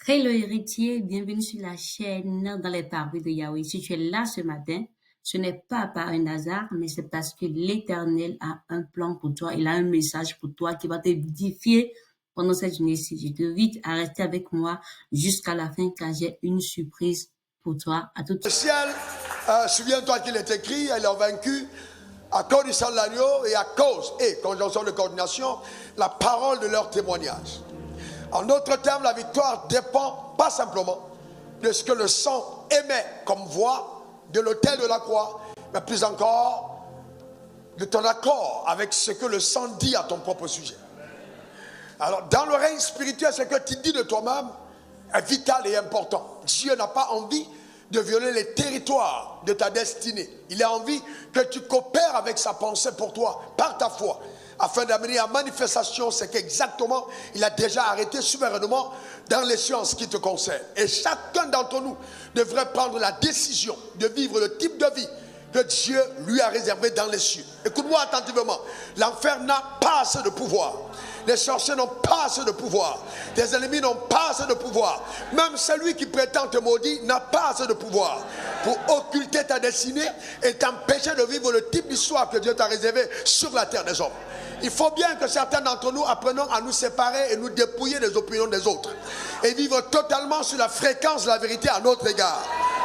Hello héritier, bienvenue sur la chaîne dans les parvis de Yahweh. Si tu es là ce matin, ce n'est pas par un hasard, mais c'est parce que l'Éternel a un plan pour toi. Il a un message pour toi qui va t'édifier pendant cette journée-ci. Je t'invite à rester avec moi jusqu'à la fin car j'ai une surprise pour toi. À tout de suite. Le ciel, souviens-toi qu'il est écrit, elle a vaincu à cause du sang de l'agneau et à cause, et conjonction de coordination, la parole de leur témoignage. En d'autres termes, la victoire dépend pas simplement de ce que le sang émet comme voix de l'autel de la croix, mais plus encore de ton accord avec ce que le sang dit à ton propre sujet. Alors, dans le règne spirituel, ce que tu dis de toi-même est vital et important. Dieu n'a pas envie de violer les territoires de ta destinée. Il a envie que tu coopères avec sa pensée pour toi, par ta foi, afin d'amener en manifestation ce qu'exactement il a déjà arrêté souverainement dans les sciences qui te concernent. Et chacun d'entre nous devrait prendre la décision de vivre le type de vie que Dieu lui a réservé dans les cieux. Écoute-moi attentivement. L'enfer n'a pas assez de pouvoir. Les sorciers n'ont pas assez de pouvoir. Tes ennemis n'ont pas assez de pouvoir. Même celui qui prétend te maudire n'a pas assez de pouvoir pour occulter ta destinée et t'empêcher de vivre le type d'histoire que Dieu t'a réservé sur la terre des hommes. Il faut bien que certains d'entre nous apprenons à nous séparer et nous dépouiller des opinions des autres et vivre totalement sur la fréquence de la vérité à notre égard.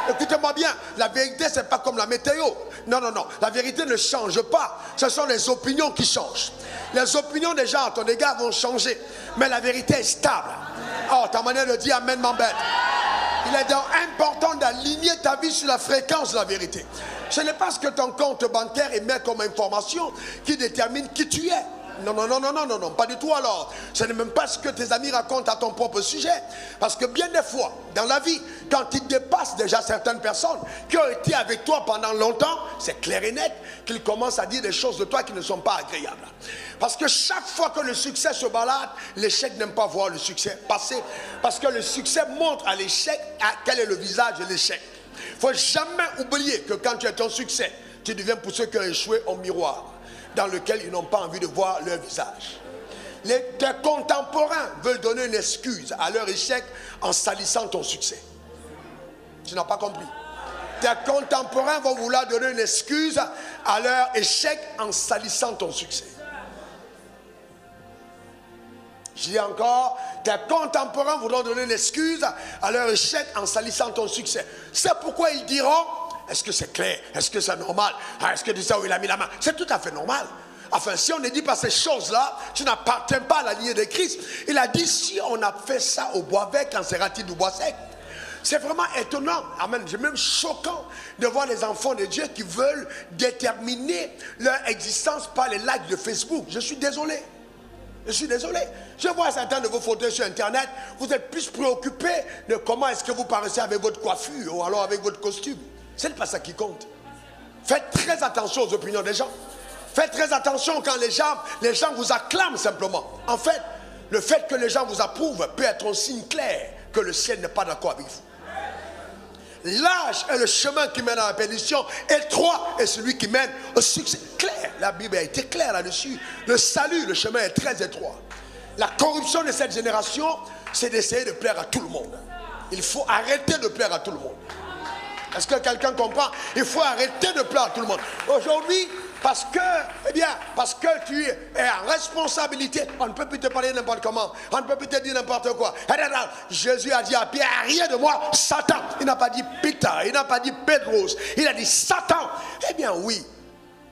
Écoutez-moi bien, la vérité c'est pas comme la météo. Non, non, non, la vérité ne change pas. Ce sont les opinions qui changent. Les opinions des gens à ton égard vont changer, mais la vérité est stable. Oh, ta manière de dire amen m'embête. Il est donc important d'aligner ta vie sur la fréquence de la vérité. Ce n'est pas ce que ton compte bancaire émet comme information qui détermine qui tu es. Non, non, non, non, non, non, non, pas du tout alors. Ce n'est même pas ce que tes amis racontent à ton propre sujet. Parce que bien des fois, dans la vie, quand ils dépassent déjà certaines personnes qui ont été avec toi pendant longtemps, c'est clair et net qu'ils commencent à dire des choses de toi qui ne sont pas agréables. Parce que chaque fois que le succès se balade, l'échec n'aime pas voir le succès passer. Parce que le succès montre à l'échec quel est le visage de l'échec. Il ne faut jamais oublier que quand tu es ton succès, tu deviens pour ceux qui ont échoué en miroir, dans lequel ils n'ont pas envie de voir leur visage. Tes contemporains veulent donner une excuse à leur échec en salissant ton succès. Tu n'as pas compris. Tes contemporains vont vouloir donner une excuse à leur échec en salissant ton succès. Je dis encore, tes contemporains voudront donner une excuse à leur échec en salissant ton succès. C'est pourquoi ils diront: est-ce que c'est clair? Est-ce que c'est normal? Est-ce que tu sais où il a mis la main? C'est tout à fait normal. Enfin, si on ne dit pas ces choses-là, tu n'appartiens pas à la lignée de Christ. Il a dit: si on a fait ça au bois vert, qu'en sera-t-il du bois sec? C'est vraiment étonnant, amen, c'est même choquant de voir les enfants de Dieu qui veulent déterminer leur existence par les likes de Facebook. Je suis désolé. Je suis désolé. Je vois certains de vos photos sur Internet. Vous êtes plus préoccupés de comment est-ce que vous paraissez avec votre coiffure ou alors avec votre costume. Ce n'est pas ça qui compte. Faites très attention aux opinions des gens. Faites très attention quand les gens vous acclament simplement. En fait, le fait que les gens vous approuvent peut être un signe clair que le ciel n'est pas d'accord avec vous. L'âge est le chemin qui mène à la perdition. Étroit est celui qui mène au succès. Clair, la Bible a été claire là-dessus. Le salut, le chemin est très étroit. La corruption de cette génération, c'est d'essayer de plaire à tout le monde. Il faut arrêter de plaire à tout le monde. Est-ce que quelqu'un comprend? Il faut arrêter de plaire à tout le monde. Aujourd'hui, parce que tu es en responsabilité, on ne peut plus te parler n'importe comment, on ne peut plus te dire n'importe quoi. Jésus a dit à Pierre: rien de moi, Satan. Il n'a pas dit Peter, il n'a pas dit Pedros, il a dit Satan. Eh bien oui,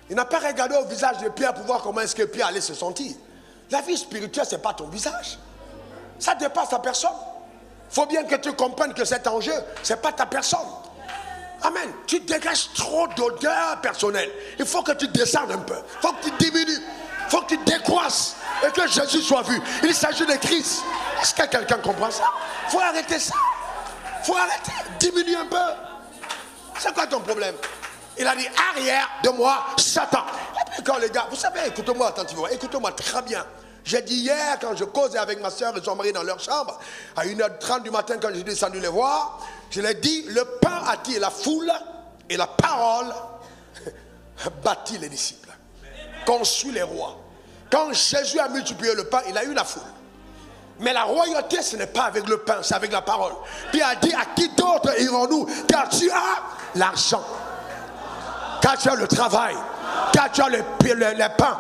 il n'a pas regardé au visage de Pierre pour voir comment est-ce que Pierre allait se sentir. La vie spirituelle, ce n'est pas ton visage, ça dépasse ta personne. Il faut bien que tu comprennes que cet enjeu, ce n'est pas ta personne. Amen. Tu dégages trop d'odeur personnelle. Il faut que tu descendes un peu. Il faut que tu diminues. Il faut que tu décroisses. Et que Jésus soit vu. Il s'agit de Christ. Est-ce que quelqu'un comprend ça? Il faut arrêter ça. Il faut arrêter. Diminue un peu. C'est quoi ton problème? Il a dit: arrière de moi, Satan. Et puis quand les gars, vous savez, écoutez-moi attentivement. Écoutez-moi très bien. J'ai dit hier, quand je causais avec ma soeur et son mari dans leur chambre, à 1h30 du matin, quand j'ai descendu les voir, je leur ai dit: le pain attire la foule et la parole bâtit les disciples, construit les rois. Quand Jésus a multiplié le pain, il a eu la foule. Mais la royauté, ce n'est pas avec le pain, c'est avec la parole. Puis il a dit, à qui d'autre irons-nous? Car tu as l'argent, car tu as le travail, car tu as le pain,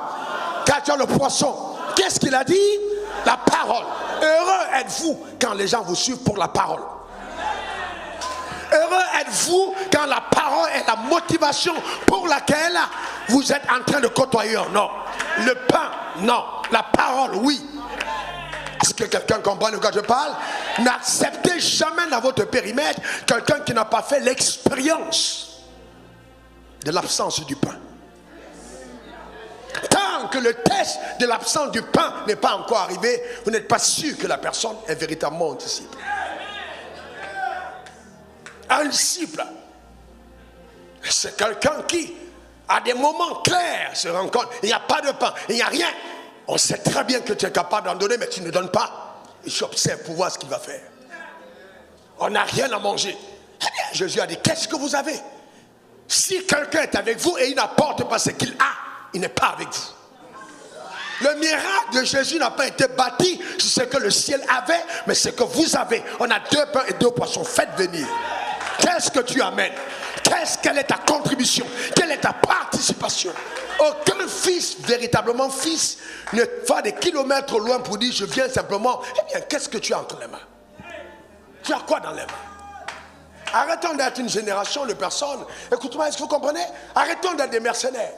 car tu as le poisson. Qu'est-ce qu'il a dit? La parole. Heureux êtes-vous quand les gens vous suivent pour la parole. Heureux êtes-vous quand la parole est la motivation pour laquelle vous êtes en train de côtoyer. Non. Le pain, non. La parole, oui. Est-ce que quelqu'un comprend de quoi je parle? N'acceptez jamais dans votre périmètre quelqu'un qui n'a pas fait l'expérience de l'absence du pain. Tant que le test de l'absence du pain n'est pas encore arrivé, vous n'êtes pas sûr que la personne est véritablement un disciple. Un disciple, c'est quelqu'un qui, à des moments clairs, se rend compte, il n'y a pas de pain, il n'y a rien. On sait très bien que tu es capable d'en donner, mais tu ne donnes pas. Et tu observes pour voir ce qu'il va faire. On n'a rien à manger. Eh bien, Jésus a dit, qu'est-ce que vous avez? Si quelqu'un est avec vous et il n'apporte pas ce qu'il a, il n'est pas avec vous. Le miracle de Jésus n'a pas été bâti sur ce que le ciel avait, mais ce que vous avez. On a 2 pains et 2 poissons. Faites venir. Qu'est-ce que tu amènes? Quelle est ta contribution? Quelle est ta participation? Aucun fils, véritablement fils, ne va des kilomètres au loin pour dire je viens simplement. Eh bien, qu'est-ce que tu as entre les mains? Tu as quoi dans les mains? Arrêtons d'être une génération de personnes. Écoute-moi, est-ce que vous comprenez? Arrêtons d'être des mercenaires.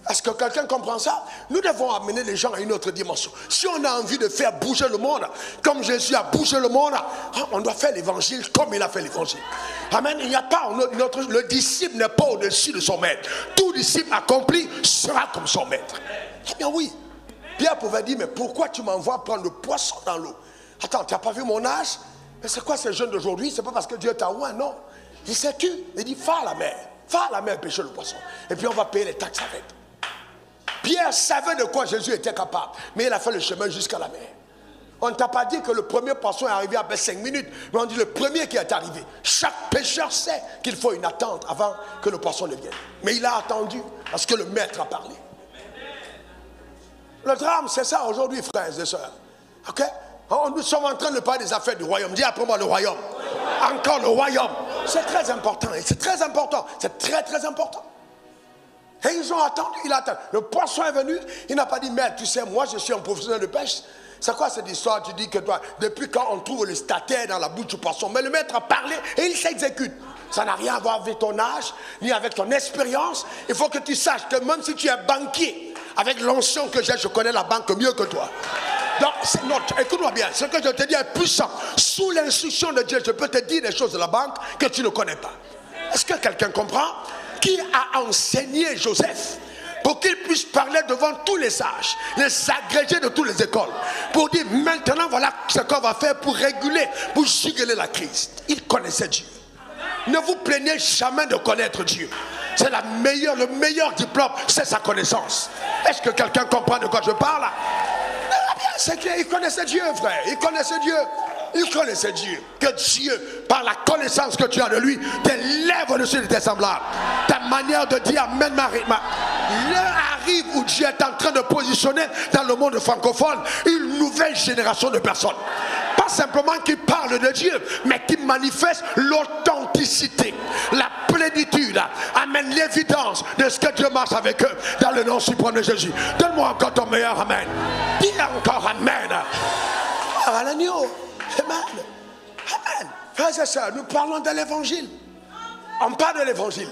Est-ce que quelqu'un comprend ça? Nous devons amener les gens à une autre dimension. Si on a envie de faire bouger le monde, comme Jésus a bougé le monde, on doit faire l'évangile comme il a fait l'évangile. Amen. Il n'y a pas, le disciple n'est pas au-dessus de son maître. Tout disciple accompli sera comme son maître. Eh bien oui. Pierre pouvait dire, mais pourquoi tu m'envoies prendre le poisson dans l'eau? Attends, tu n'as pas vu mon âge? Mais c'est quoi ces jeunes d'aujourd'hui? C'est pas parce que Dieu t'a oint, non. Il s'est tu. Il dit, va à la mer pêcher le poisson. Et puis on va payer les taxes avec. Pierre savait de quoi Jésus était capable, mais il a fait le chemin jusqu'à la mer. On ne t'a pas dit que le premier poisson est arrivé après 5 minutes, mais on dit le premier qui est arrivé. Chaque pêcheur sait qu'il faut une attente avant que le poisson ne vienne. Mais il a attendu parce que le maître a parlé. Le drame, c'est ça aujourd'hui, frères et sœurs. Ok? Nous sommes en train de parler des affaires du royaume. Dis après moi le royaume. Encore le royaume. C'est très important. Et c'est très important. C'est très très important. Et ils ont attendu, il a attendu. Le poisson est venu, il n'a pas dit, mais tu sais, moi je suis un professionnel de pêche. C'est quoi cette histoire? Tu dis que toi, depuis quand on trouve le statère dans la bouche du poisson? Mais le maître a parlé et il s'exécute. Ça n'a rien à voir avec ton âge, ni avec ton expérience. Il faut que tu saches que même si tu es banquier, avec l'onction que j'ai, je connais la banque mieux que toi. Donc, écoute-moi bien, ce que je te dis est puissant. Sous l'instruction de Dieu, je peux te dire des choses de la banque que tu ne connais pas. Est-ce que quelqu'un comprend? Qui a enseigné Joseph pour qu'il puisse parler devant tous les sages, les agrégés de toutes les écoles, pour dire maintenant voilà ce qu'on va faire pour réguler, pour juguler la crise. Il connaissait Dieu. Ne vous plaignez jamais de connaître Dieu. C'est le meilleur diplôme, c'est sa connaissance. Est-ce que quelqu'un comprend de quoi je parle? C'est qu'il connaissait Dieu, frère. Il connaissait Dieu. Il connaissait Dieu. Que Dieu, par la connaissance que tu as de lui, t'élève au-dessus de tes semblables. Ta manière de dire Amen, l'heure arrive où Dieu est en train de positionner dans le monde francophone une nouvelle génération de personnes. Pas simplement qui parlent de Dieu, mais qui manifestent l'authenticité, la plénitude, amène l'évidence de ce que Dieu marche avec eux dans le nom suprême de Jésus. Donne-moi encore ton meilleur Amen. Dis encore Amen. À l'agneau. Amen. Amen. Frères et sœurs, nous parlons de l'évangile. On parle de l'évangile.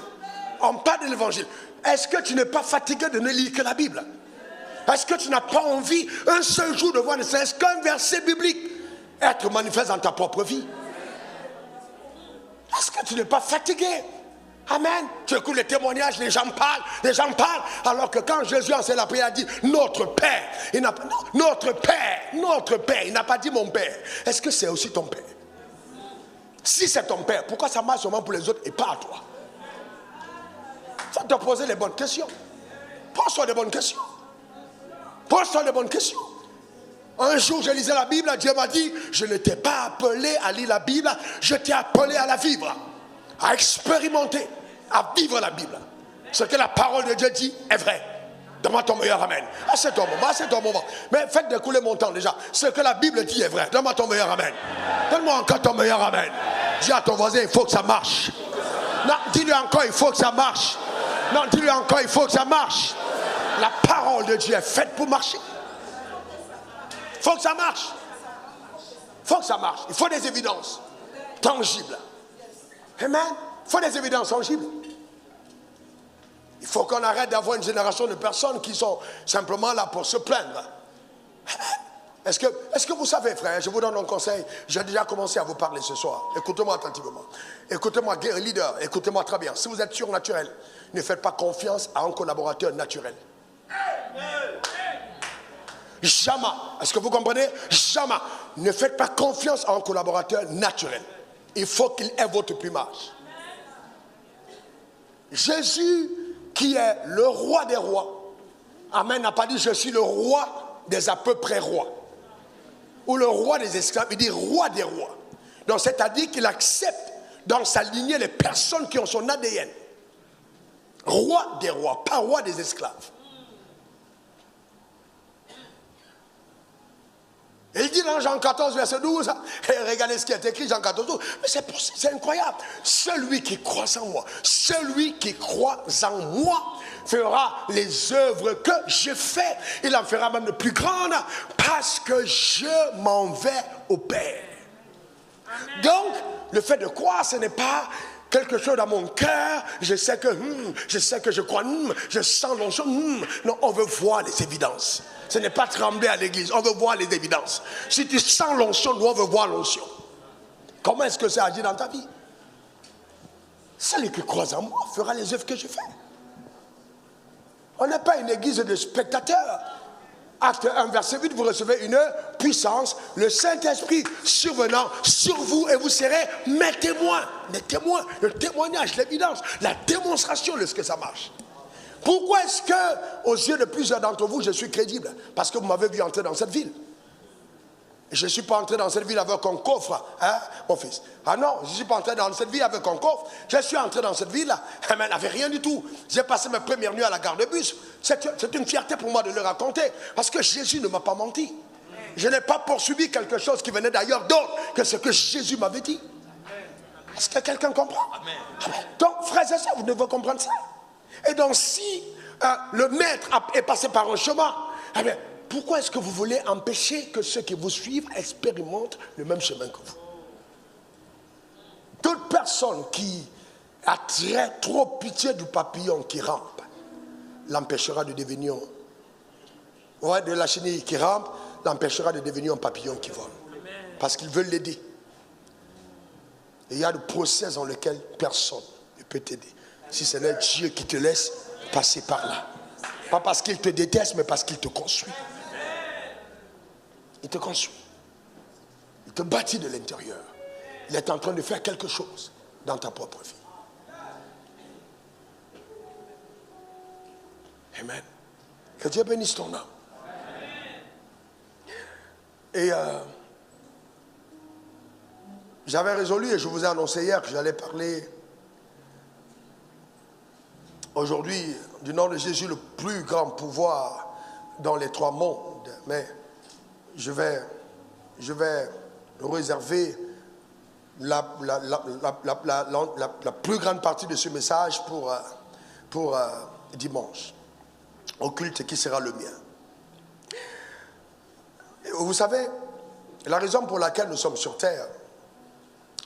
On parle de l'évangile. Est-ce que tu n'es pas fatigué de ne lire que la Bible? Est-ce que tu n'as pas envie un seul jour de voir ne serait-ce qu'un verset biblique être manifeste dans ta propre vie? Est-ce que tu n'es pas fatigué? Amen. Tu écoutes les témoignages, les gens parlent, alors que quand Jésus enseigne la prière, il dit notre Père. Il n'a pas, notre Père, il n'a pas dit mon Père. Est-ce que c'est aussi ton Père? Si c'est ton Père, pourquoi ça marche seulement pour les autres et pas à toi? Ça te poser les bonnes questions. Pose-toi des bonnes questions. Pose-toi des bonnes questions. Un jour, je lisais la Bible, Dieu m'a dit, je ne t'ai pas appelé à lire la Bible, je t'ai appelé à la vivre, à expérimenter, à vivre la Bible. Ce que la parole de Dieu dit est vrai. Donne-moi ton meilleur amen. Ah, c'est ton moment, c'est ton moment. Mais faites découler mon temps déjà. Ce que la Bible dit est vrai. Donne-moi ton meilleur amen. Donne-moi encore ton meilleur amen. Dis à ton voisin, il faut que ça marche. Non, dis-lui encore, il faut que ça marche. Non, dis-lui encore, il faut que ça marche. La parole de Dieu est faite pour marcher. Il faut que ça marche. Il faut que ça marche. Il faut des évidences tangibles. Amen. Il faut des évidences tangibles. Il faut qu'on arrête d'avoir une génération de personnes qui sont simplement là pour se plaindre. Est-ce que vous savez, frère, je vous donne un conseil. J'ai déjà commencé à vous parler ce soir. Écoutez-moi attentivement. Écoutez-moi, leader, écoutez-moi très bien. Si vous êtes surnaturel, ne faites pas confiance à un collaborateur naturel. Jamais. Est-ce que vous comprenez? Jamais. Ne faites pas confiance à un collaborateur naturel. Il faut qu'il ait votre plumage. Jésus, qui est le roi des rois, Amen, n'a pas dit je suis le roi des à peu près rois. Ou le roi des esclaves, il dit roi des rois. Donc c'est-à-dire qu'il accepte dans sa lignée les personnes qui ont son ADN. Roi des rois, pas roi des esclaves. Et il dit dans Jean 14, verset 12, et regardez ce qui est écrit, Jean 14, 12, mais c'est incroyable. Celui qui croit en moi, celui qui croit en moi fera les œuvres que je fais. Il en fera même de plus grandes parce que je m'en vais au Père. Amen. Donc, le fait de croire, ce n'est pas quelque chose dans mon cœur, je sais que je crois, je sens l'onction, non, on veut voir les évidences. Ce n'est pas trembler à l'église, on veut voir les évidences. Si tu sens l'onction, nous on veut voir l'onction. Comment est-ce que ça agit dans ta vie? Celui qui croit en moi fera les œuvres que je fais. On n'est pas une église de spectateurs. Acte 1, verset 8, vous recevez une puissance, le Saint-Esprit survenant sur vous et vous serez mes témoins. Les témoins, le témoignage, l'évidence, la démonstration de ce que ça marche. Pourquoi est-ce que, aux yeux de plusieurs d'entre vous, je suis crédible? Parce que vous m'avez vu entrer dans cette ville. Je ne suis pas entré dans cette ville avec un coffre, hein, mon fils. Ah non, je ne suis pas entré dans cette ville avec un coffre. Je suis entré dans cette ville, mais n'avait rien du tout. J'ai passé mes premières nuits à la gare de bus. C'est une fierté pour moi de le raconter, parce que Jésus ne m'a pas menti. Je n'ai pas poursuivi quelque chose qui venait d'ailleurs d'autre que ce que Jésus m'avait dit. Est-ce que quelqu'un comprend? Amen. Donc, frères et sœurs, vous devez comprendre ça. Et donc, si le maître est passé par un chemin, eh bien, pourquoi est-ce que vous voulez empêcher que ceux qui vous suivent expérimentent le même chemin que vous? Toute personne qui a très trop pitié du papillon qui rampe l'empêchera de devenir, ouais, de la chenille qui rampe l'empêchera de devenir un papillon qui vole. Parce qu'ils veulent l'aider. Et il y a des process dans lesquels personne ne peut t'aider. Si ce n'est Dieu qui te laisse passer par là. Pas parce qu'il te déteste, mais parce qu'il te construit. Il te construit. Il te bâtit de l'intérieur. Il est en train de faire quelque chose dans ta propre vie. Amen. Que Dieu bénisse ton âme. Et j'avais résolu, et je vous ai annoncé hier que j'allais parler aujourd'hui du nom de Jésus, le plus grand pouvoir dans les trois mondes. Mais je vais réserver la plus grande partie de ce message pour dimanche, au culte qui sera le mien. Et vous savez, la raison pour laquelle nous sommes sur terre,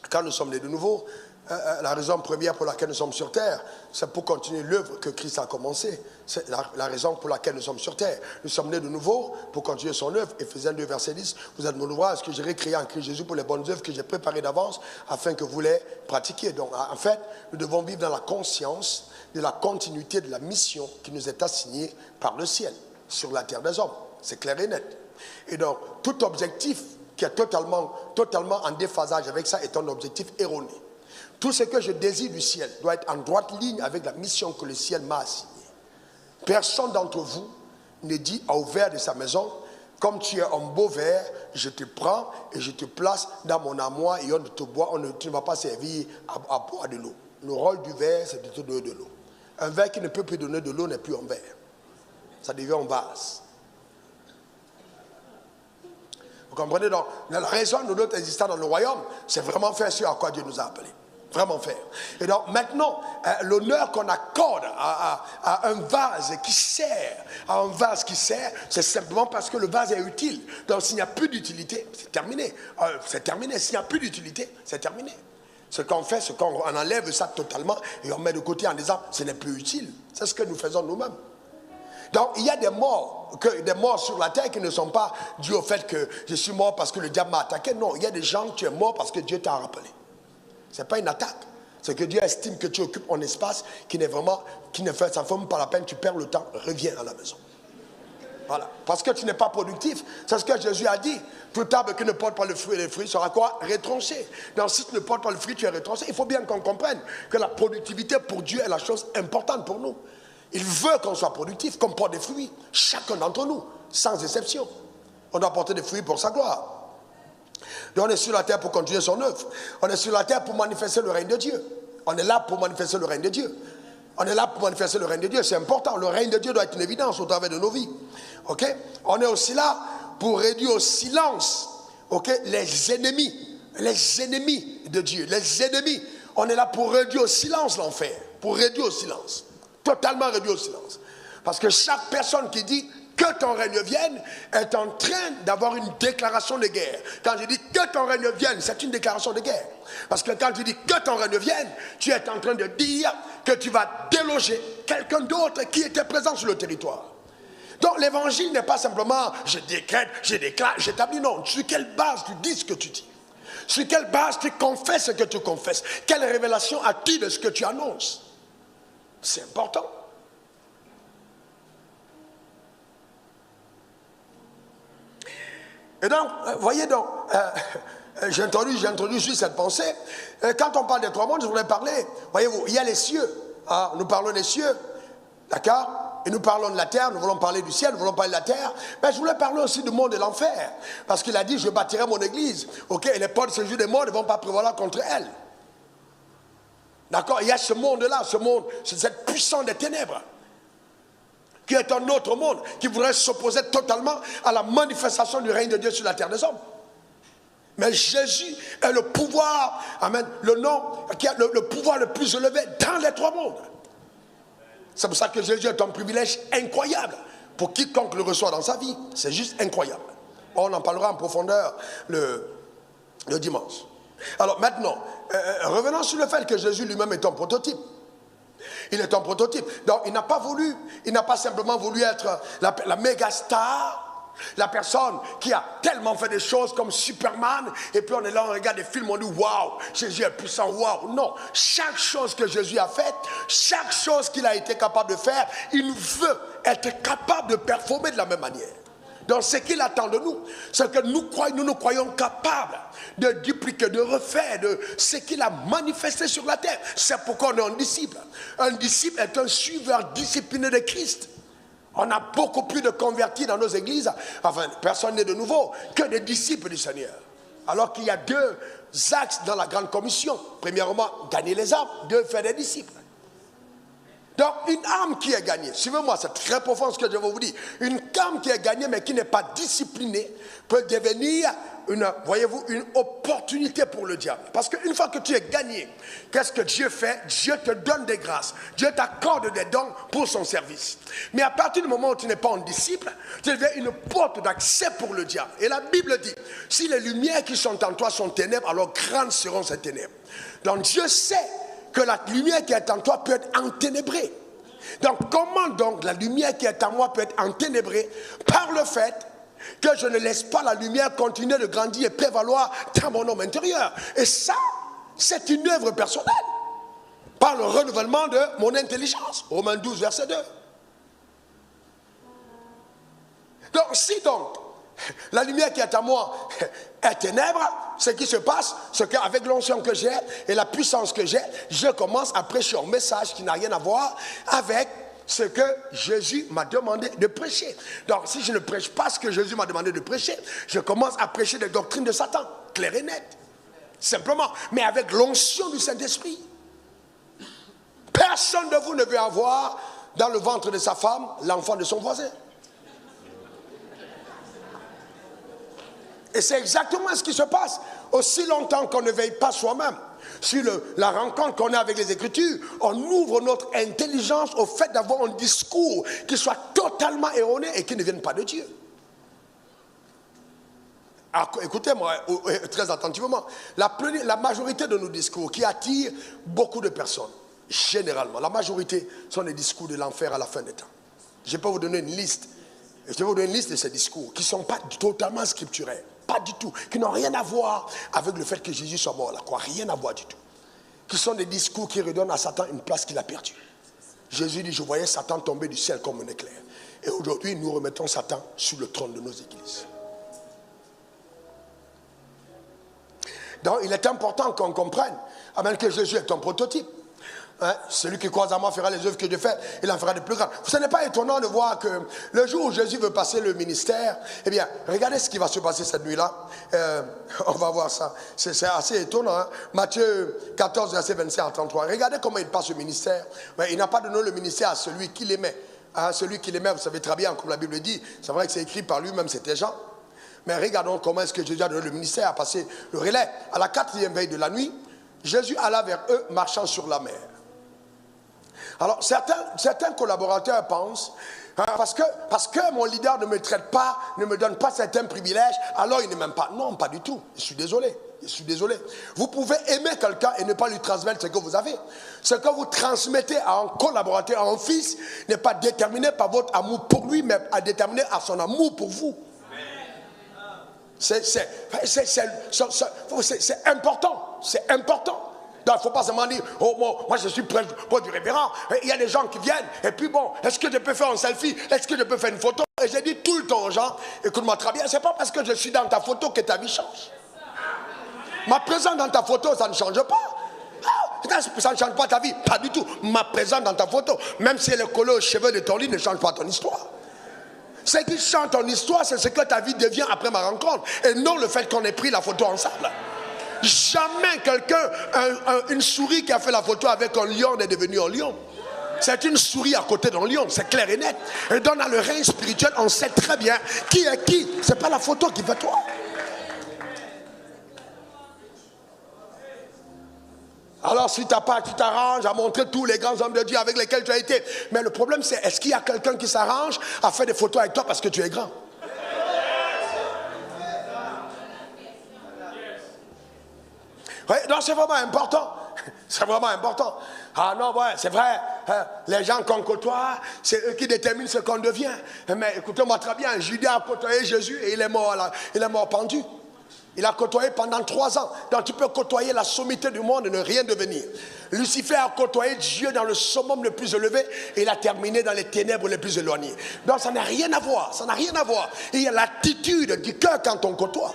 quand nous sommes nés de nouveau, la raison première pour laquelle nous sommes sur terre, c'est pour continuer l'œuvre que Christ a commencée. C'est la raison pour laquelle nous sommes sur terre. Nous sommes nés de nouveau pour continuer son œuvre. Éphésiens 2, verset 10, vous êtes mon ouvrage que j'ai recréé en Christ Jésus pour les bonnes œuvres que j'ai préparées d'avance afin que vous les pratiquiez. Donc, en fait, nous devons vivre dans la conscience de la continuité de la mission qui nous est assignée par le ciel, sur la terre des hommes. C'est clair et net. Et donc, tout objectif qui est totalement en déphasage avec ça est un objectif erroné. Tout ce que je désire du ciel doit être en droite ligne avec la mission que le ciel m'a assignée. Personne d'entre vous ne dit au ver de sa maison, comme tu es un beau ver, je te prends et je te place dans mon armoire et on te boit, tu ne vas pas servir à boire de l'eau. Le rôle du verre, c'est de te donner de l'eau. Un verre qui ne peut plus donner de l'eau n'est plus un verre. ça devient un vase. Vous comprenez donc? La raison de notre existence dans le royaume, c'est vraiment faire ce à quoi Dieu nous a appelés. Vraiment faire. Et donc maintenant, l'honneur qu'on accorde à un vase qui sert, c'est simplement parce que le vase est utile. Donc s'il n'y a plus d'utilité, c'est terminé. C'est terminé. S'il n'y a plus d'utilité, c'est terminé. Ce qu'on fait, c'est qu'on enlève ça totalement et on met de côté en disant ce n'est plus utile. C'est ce que nous faisons nous-mêmes. Donc il y a des morts sur la terre qui ne sont pas dues au fait que je suis mort parce que le diable m'a attaqué. Non, il y a des gens, tu es mort parce que Dieu t'a rappelé. Ce n'est pas une attaque. C'est que Dieu estime que tu occupes un espace qui ne fait, ça ne fait même pas la peine, tu perds le temps, reviens à la maison. Voilà. Parce que tu n'es pas productif. C'est ce que Jésus a dit. Tout arbre qui ne porte pas le fruit sera quoi? Retranché. Donc si tu ne portes pas le fruit, tu es retranché. Il faut bien qu'on comprenne que la productivité pour Dieu est la chose importante pour nous. Il veut qu'on soit productif, qu'on porte des fruits. Chacun d'entre nous, sans exception. On doit porter des fruits pour sa gloire. Donc on est sur la terre pour continuer son œuvre. On est sur la terre pour manifester le règne de Dieu. On est là pour manifester le règne de Dieu. On est là pour manifester le règne de Dieu. C'est important. Le règne de Dieu doit être une évidence au travers de nos vies. Ok? On est aussi là pour réduire au silence, ok, les ennemis de Dieu. Les ennemis. On est là pour réduire au silence l'enfer. Pour réduire au silence. Totalement réduire au silence. Parce que chaque personne qui dit que ton règne vienne est en train d'avoir une déclaration de guerre. Quand je dis que ton règne vienne, c'est une déclaration de guerre. Parce que quand tu dis que ton règne vienne, tu es en train de dire que tu vas déloger quelqu'un d'autre qui était présent sur le territoire. Donc l'évangile n'est pas simplement je décrète, je déclare, j'établis. Non, sur quelle base tu dis ce que tu dis? Sur quelle base tu confesses ce que tu confesses? Quelle révélation as-tu de ce que tu annonces? C'est important. Et donc, voyez donc, j'introduis juste cette pensée. Quand on parle des trois mondes, je voudrais parler, voyez-vous, il y a les cieux. Hein, nous parlons des cieux, d'accord? Et nous parlons de la terre, nous voulons parler du ciel, nous voulons parler de la terre. Mais je voulais parler aussi du monde de l'enfer. Parce qu'il a dit, je bâtirai mon église. Ok, et les portes de ce jour des morts ne vont pas prévaloir contre elle. D'accord? Il y a ce monde-là, ce monde, c'est cette puissance des ténèbres, qui est un autre monde, qui voudrait s'opposer totalement à la manifestation du règne de Dieu sur la terre des hommes. Mais Jésus est le pouvoir, amen, le nom qui a le pouvoir le plus élevé dans les trois mondes. C'est pour ça que Jésus est un privilège incroyable pour quiconque le reçoit dans sa vie. C'est juste incroyable. On en parlera en profondeur le dimanche. Alors maintenant, revenons sur le fait que Jésus lui-même est un prototype. Il est un prototype. Donc il n'a pas simplement voulu être la méga star, la personne qui a tellement fait des choses comme Superman, et puis on est là, on regarde des films, on dit waouh, Jésus est puissant, waouh. Non, chaque chose que Jésus a faite, chaque chose qu'il a été capable de faire, il veut être capable de performer de la même manière. Donc ce qu'il attend de nous, c'est que nous nous croyons capables de dupliquer, de refaire de ce qu'il a manifesté sur la terre. C'est pourquoi on est un disciple. Un disciple est un suiveur discipliné de Christ. On a beaucoup plus de convertis dans nos églises, enfin personne n'est de nouveau, que des disciples du Seigneur. Alors qu'il y a deux axes dans la grande commission. Premièrement, gagner les âmes. Deux, faire des disciples. Donc, une âme qui est gagnée, suivez-moi, c'est très profond ce que je vais vous dire. Une âme qui est gagnée mais qui n'est pas disciplinée peut devenir, voyez-vous, une opportunité pour le diable. Parce qu'une fois que tu es gagné, qu'est-ce que Dieu fait? Dieu te donne des grâces. Dieu t'accorde des dons pour son service. Mais à partir du moment où tu n'es pas un disciple, tu deviens une porte d'accès pour le diable. Et la Bible dit, si les lumières qui sont en toi sont ténèbres, alors grandes seront ces ténèbres. Donc Dieu sait que la lumière qui est en toi peut être enténébrée. Donc comment donc la lumière qui est en moi peut être enténébrée? Par le fait que je ne laisse pas la lumière continuer de grandir et prévaloir dans mon homme intérieur. Et ça, c'est une œuvre personnelle. Par le renouvellement de mon intelligence. Romains 12, verset 2. Donc si donc la lumière qui est à moi est ténèbre, ce qui se passe, c'est qu'avec l'onction que j'ai et la puissance que j'ai, je commence à prêcher un message qui n'a rien à voir avec ce que Jésus m'a demandé de prêcher. Donc si je ne prêche pas ce que Jésus m'a demandé de prêcher, je commence à prêcher des doctrines de Satan, claires et nettes. Simplement, mais avec l'onction du Saint-Esprit. Personne de vous ne veut avoir dans le ventre de sa femme l'enfant de son voisin. Et c'est exactement ce qui se passe. Aussi longtemps qu'on ne veille pas soi-même sur la rencontre qu'on a avec les Écritures, on ouvre notre intelligence au fait d'avoir un discours qui soit totalement erroné et qui ne vienne pas de Dieu. Alors, écoutez-moi très attentivement. La majorité de nos discours qui attirent beaucoup de personnes, généralement, la majorité sont des discours de l'enfer à la fin des temps. Je peux vous donner une liste. Je vais vous donner une liste de ces discours qui ne sont pas totalement scripturaires. Pas du tout. Qui n'ont rien à voir avec le fait que Jésus soit mort à la croix. Rien à voir du tout. Qui sont des discours qui redonnent à Satan une place qu'il a perdue. Jésus dit, je voyais Satan tomber du ciel comme un éclair. Et aujourd'hui, nous remettons Satan sur le trône de nos églises. Donc, il est important qu'on comprenne que Jésus est un prototype. Hein? Celui qui croise à moi fera les œuvres que je fais, il en fera de plus grandes. Ce n'est pas étonnant de voir que le jour où Jésus veut passer le ministère, eh bien, regardez ce qui va se passer cette nuit-là. On va voir ça. C'est assez étonnant. Hein? Matthieu 14, verset 25 à 33. Regardez comment il passe le ministère. Mais il n'a pas donné le ministère à celui qui l'aimait. Hein? Celui qui l'aimait, vous savez très bien, comme la Bible dit, c'est vrai que c'est écrit par lui-même, c'était Jean. Mais regardons comment est-ce que Jésus a donné le ministère à passer le relais. À la 4e veille de la nuit, Jésus alla vers eux marchant sur la mer. Alors, certains collaborateurs pensent, parce que mon leader ne me traite pas, ne me donne pas certains privilèges, alors il ne m'aime pas. Non, pas du tout. Je suis désolé. Vous pouvez aimer quelqu'un et ne pas lui transmettre ce que vous avez. Ce que vous transmettez à un collaborateur, à un fils, n'est pas déterminé par votre amour pour lui, mais déterminé à son amour pour vous. C'est important. C'est important. Donc, il ne faut pas seulement dire, oh, moi je suis près du révérend. Il y a des gens qui viennent, et puis bon, est-ce que je peux faire un selfie? Est-ce que je peux faire une photo? Et j'ai dit tout le temps aux gens, écoute-moi très bien, c'est pas parce que je suis dans ta photo que ta vie change. Ma présence dans ta photo, ça ne change pas. Ça ne change pas ta vie, pas du tout. Ma présence dans ta photo, même si elle est collée aux cheveux de ton lit, ne change pas ton histoire. Ce qui change ton histoire, c'est ce que ta vie devient après ma rencontre, et non le fait qu'on ait pris la photo ensemble. Jamais quelqu'un, une souris qui a fait la photo avec un lion n'est devenu un lion. C'est une souris à côté d'un lion, c'est clair et net. Et dans le règne spirituel, on sait très bien qui est qui. C'est pas la photo qui fait toi. Alors si tu t'arranges à montrer tous les grands hommes de Dieu avec lesquels tu as été. Mais le problème c'est, est-ce qu'il y a quelqu'un qui s'arrange à faire des photos avec toi parce que tu es grand? Oui, non, c'est vraiment important. C'est vraiment important. Ah non, ouais, c'est vrai. Les gens qu'on côtoie, c'est eux qui déterminent ce qu'on devient. Mais écoutez-moi très bien, Judas a côtoyé Jésus et il est mort pendu. Il a côtoyé pendant 3 ans. Donc tu peux côtoyer la sommité du monde et ne rien devenir. Lucifer a côtoyé Dieu dans le summum le plus élevé et il a terminé dans les ténèbres les plus éloignées. Donc ça n'a rien à voir. Ça n'a rien à voir. Il y a l'attitude du cœur quand on côtoie.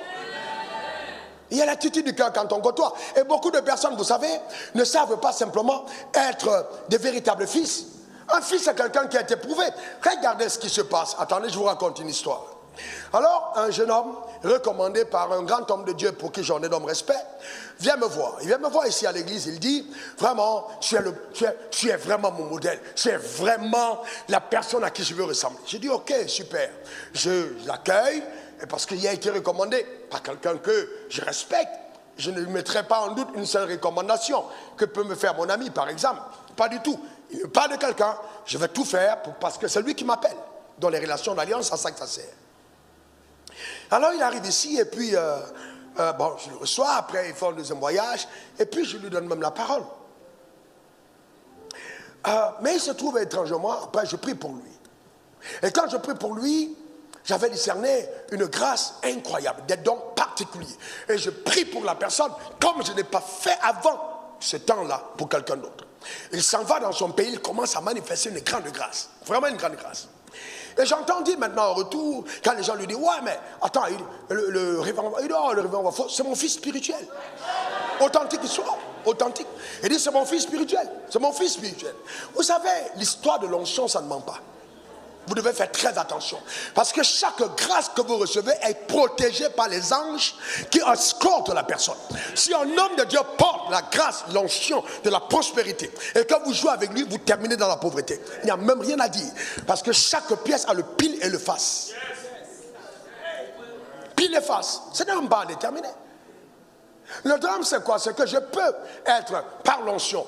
Il y a l'attitude du cœur quand on côtoie. Et beaucoup de personnes, vous savez, ne savent pas simplement être des véritables fils. Un fils, c'est quelqu'un qui a été prouvé. Regardez ce qui se passe. Attendez, je vous raconte une histoire. Alors, un jeune homme, recommandé par un grand homme de Dieu pour qui j'en ai d'homme respect, vient me voir. Il vient me voir ici à l'église. Il dit, vraiment, tu es vraiment mon modèle. Tu es vraiment la personne à qui je veux ressembler. J'ai dit, ok, super. Je l'accueille. Et parce qu'il a été recommandé par quelqu'un que je respecte, je ne lui mettrai pas en doute une seule recommandation que peut me faire mon ami, par exemple. Pas du tout. Il me parle de quelqu'un, je vais tout faire parce que c'est lui qui m'appelle. Dans les relations d'alliance, à ça que ça sert. Alors il arrive ici et puis, bon, je le reçois, après il fait un deuxième voyage, et puis je lui donne même la parole. Mais il se trouve étrangement, après je prie pour lui. Et quand je prie pour lui, j'avais discerné une grâce incroyable, des dons particuliers. Et je prie pour la personne comme je n'ai pas fait avant ce temps-là pour quelqu'un d'autre. Il s'en va dans son pays, il commence à manifester une grande grâce. Vraiment une grande grâce. Et j'entends dire maintenant en retour, quand les gens lui disent, ouais mais attends, le révérend, c'est mon fils spirituel. Authentique il soit, authentique. Il dit, c'est mon fils spirituel, c'est mon fils spirituel. Vous savez, l'histoire de l'onction, ça ne ment pas. Vous devez faire très attention. Parce que chaque grâce que vous recevez est protégée par les anges qui escortent la personne. Si un homme de Dieu porte la grâce, l'onction de la prospérité, et quand vous jouez avec lui, vous terminez dans la pauvreté. Il n'y a même rien à dire. Parce que chaque pièce a le pile et le face. Pile et face. Ce n'est même pas déterminé. Le drame, c'est quoi? C'est que je peux être par l'onction.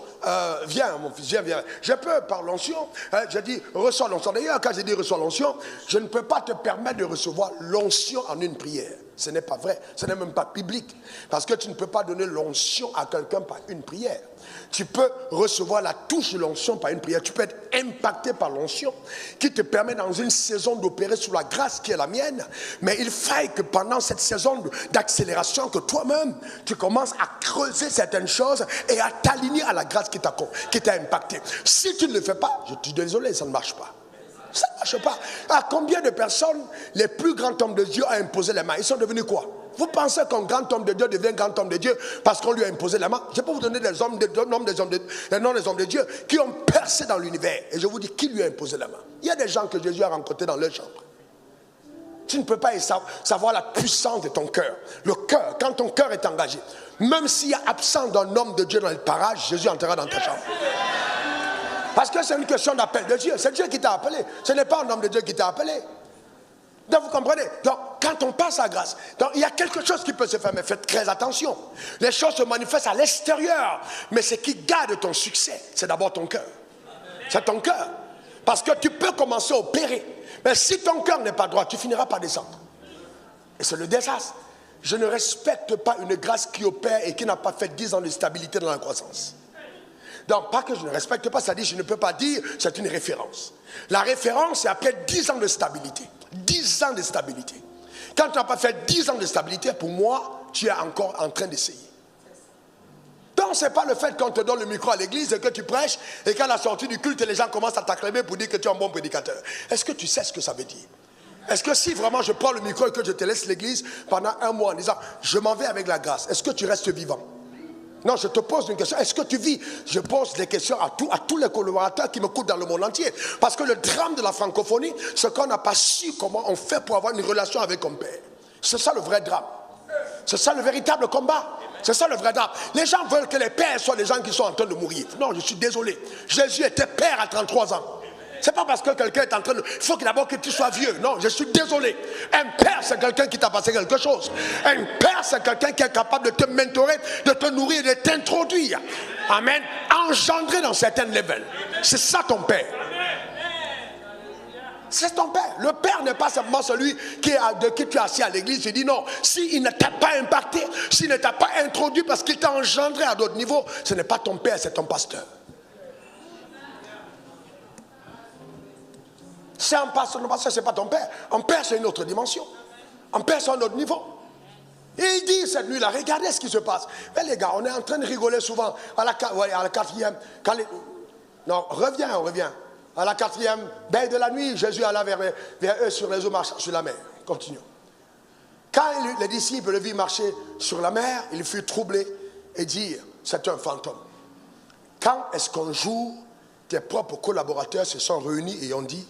Viens, mon fils, viens. Je peux par l'onction. Je dis, reçois l'onction. D'ailleurs, quand je dis reçois l'onction, je ne peux pas te permettre de recevoir l'onction en une prière. Ce n'est pas vrai. Ce n'est même pas biblique. Parce que tu ne peux pas donner l'onction à quelqu'un par une prière. Tu peux recevoir la touche de l'onction par une prière. Tu peux être impacté par l'onction qui te permet dans une saison d'opérer sous la grâce qui est la mienne. Mais il faille que pendant cette saison d'accélération, que toi-même, tu commences à creuser certaines choses et à t'aligner à la grâce qui t'a impacté. Si tu ne le fais pas, je suis désolé, ça ne marche pas. Ça ne marche pas. À combien de personnes les plus grands hommes de Dieu ont imposé les mains? Ils sont devenus quoi? Vous pensez qu'un grand homme de Dieu devient grand homme de Dieu parce qu'on lui a imposé la main? Je peux vous donner les noms des hommes de Dieu qui ont percé dans l'univers. Et je vous dis, qui lui a imposé la main? Il y a des gens que Jésus a rencontrés dans leur chambre. Tu ne peux pas savoir la puissance de ton cœur. Le cœur, quand ton cœur est engagé, même s'il y a absence d'un homme de Dieu dans le parage, Jésus entrera dans ta chambre. Parce que c'est une question d'appel de Dieu. C'est Dieu qui t'a appelé. Ce n'est pas un homme de Dieu qui t'a appelé. Donc vous comprenez? Donc quand on passe à grâce, donc, il y a quelque chose qui peut se faire, mais faites très attention. Les choses se manifestent à l'extérieur, mais ce qui garde ton succès, c'est d'abord ton cœur. C'est ton cœur. Parce que tu peux commencer à opérer, mais si ton cœur n'est pas droit, tu finiras par descendre. Et c'est le désastre. Je ne respecte pas une grâce qui opère et qui n'a pas fait 10 ans de stabilité dans la croissance. Donc, pas que je ne respecte pas, ça dit je ne peux pas dire, c'est une référence. La référence, c'est après 10 ans de stabilité. 10 ans de stabilité. Quand tu n'as pas fait 10 ans de stabilité, pour moi, tu es encore en train d'essayer. Donc, ce n'est pas le fait qu'on te donne le micro à l'église et que tu prêches et qu'à la sortie du culte, les gens commencent à t'acclamer pour dire que tu es un bon prédicateur. Est-ce que tu sais ce que ça veut dire? Est-ce que si vraiment je prends le micro et que je te laisse l'église pendant un mois en disant je m'en vais avec la grâce, est-ce que tu restes vivant? Non, je te pose une question. Est-ce que tu vis? Je pose des questions à tous les collaborateurs qui m'écoutent dans le monde entier. Parce que le drame de la francophonie, c'est qu'on n'a pas su comment on fait pour avoir une relation avec un père. C'est ça le vrai drame. C'est ça le véritable combat. C'est ça le vrai drame. Les gens veulent que les pères soient des gens qui sont en train de mourir. Non, je suis désolé. Jésus était père à 33 ans. C'est pas parce que quelqu'un est en train de... Il faut d'abord que tu sois vieux. Non, je suis désolé. Un père, c'est quelqu'un qui t'a passé quelque chose. Un père, c'est quelqu'un qui est capable de te mentorer, de te nourrir, de t'introduire. Amen. Engendrer dans certains levels. C'est ça ton père. C'est ton père. Le père n'est pas simplement celui de qui tu es assis à l'église. Je dis non. S'il ne t'a pas impacté, s'il ne t'a pas introduit parce qu'il t'a engendré à d'autres niveaux, ce n'est pas ton père, c'est ton pasteur. C'est un pasteur, ce n'est pas ton père. Un père, c'est une autre dimension. Un père, c'est un autre niveau. Et il dit cette nuit-là, regardez ce qui se passe. Mais les gars, on est en train de rigoler souvent à la quatrième. Non, on revient. À la quatrième veille de la nuit, Jésus alla vers eux sur les eaux marchant sur la mer. Continuons. Quand les disciples le virent marcher sur la mer, il fut troublé et dit, c'est un fantôme. Quand est-ce qu'un jour, tes propres collaborateurs se sont réunis et ont dit,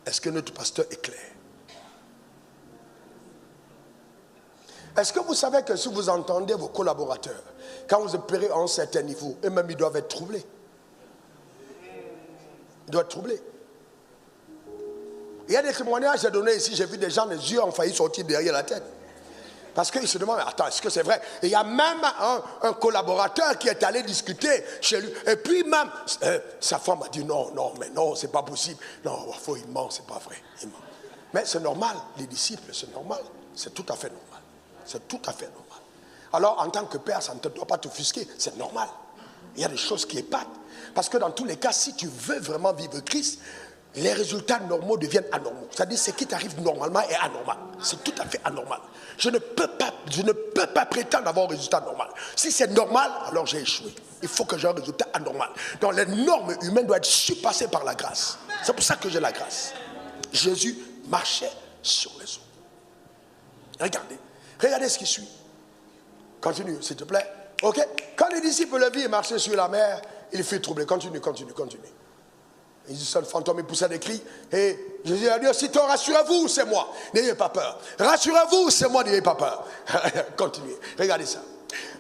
est-ce que notre pasteur est clair? Est-ce que vous savez que si vous entendez vos collaborateurs, quand vous opérez à un certain niveau, eux-mêmes ils doivent être troublés? Ils doivent être troublés. Il y a des témoignages que j'ai donnés ici, j'ai vu des gens, les yeux ont failli sortir derrière la tête. Parce qu'ils se demandent, attends, est-ce que c'est vrai? Et il y a même un collaborateur qui est allé discuter chez lui. Et puis même, sa femme a dit, non, c'est pas possible. Non, il ment, c'est pas vrai. Il ment. Mais c'est normal, les disciples, c'est normal. C'est tout à fait normal. C'est tout à fait normal. Alors, en tant que père, ça ne te doit pas t'offusquer. C'est normal. Il y a des choses qui épatent. Parce que dans tous les cas, si tu veux vraiment vivre Christ, les résultats normaux deviennent anormaux. C'est-à-dire ce qui t'arrive normalement est anormal. C'est tout à fait anormal. Je ne peux pas prétendre avoir un résultat normal. Si c'est normal, alors j'ai échoué. Il faut que j'ai un résultat anormal. Donc les normes humaines doivent être surpassées par la grâce. C'est pour ça que j'ai la grâce. Jésus marchait sur les eaux. Regardez ce qui suit. Continue, s'il te plaît. Ok? Quand les disciples le virent marcher sur la mer, il fut troublé. Continue. Il dit, son fantôme, il poussait des cris. Et Jésus a dit aussitôt, rassurez-vous, c'est moi. N'ayez pas peur. Rassurez-vous, c'est moi, n'ayez pas peur. Continuez. Regardez ça.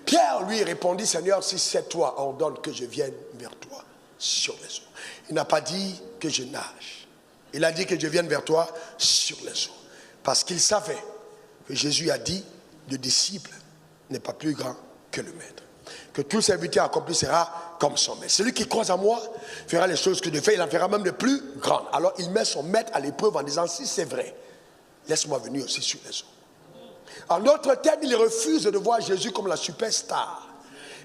Pierre lui répondit, Seigneur, si c'est toi, ordonne que je vienne vers toi sur les eaux. Il n'a pas dit que je nage. Il a dit que je vienne vers toi sur les eaux. Parce qu'il savait que Jésus a dit, le disciple n'est pas plus grand que le maître. Que tout serviteur accompli sera comme son maître. Celui qui croit en moi fera les choses que je fais, il en fera même de plus grandes. Alors il met son maître à l'épreuve en disant, si c'est vrai, laisse-moi venir aussi sur les eaux. En d'autres termes, il refuse de voir Jésus comme la superstar.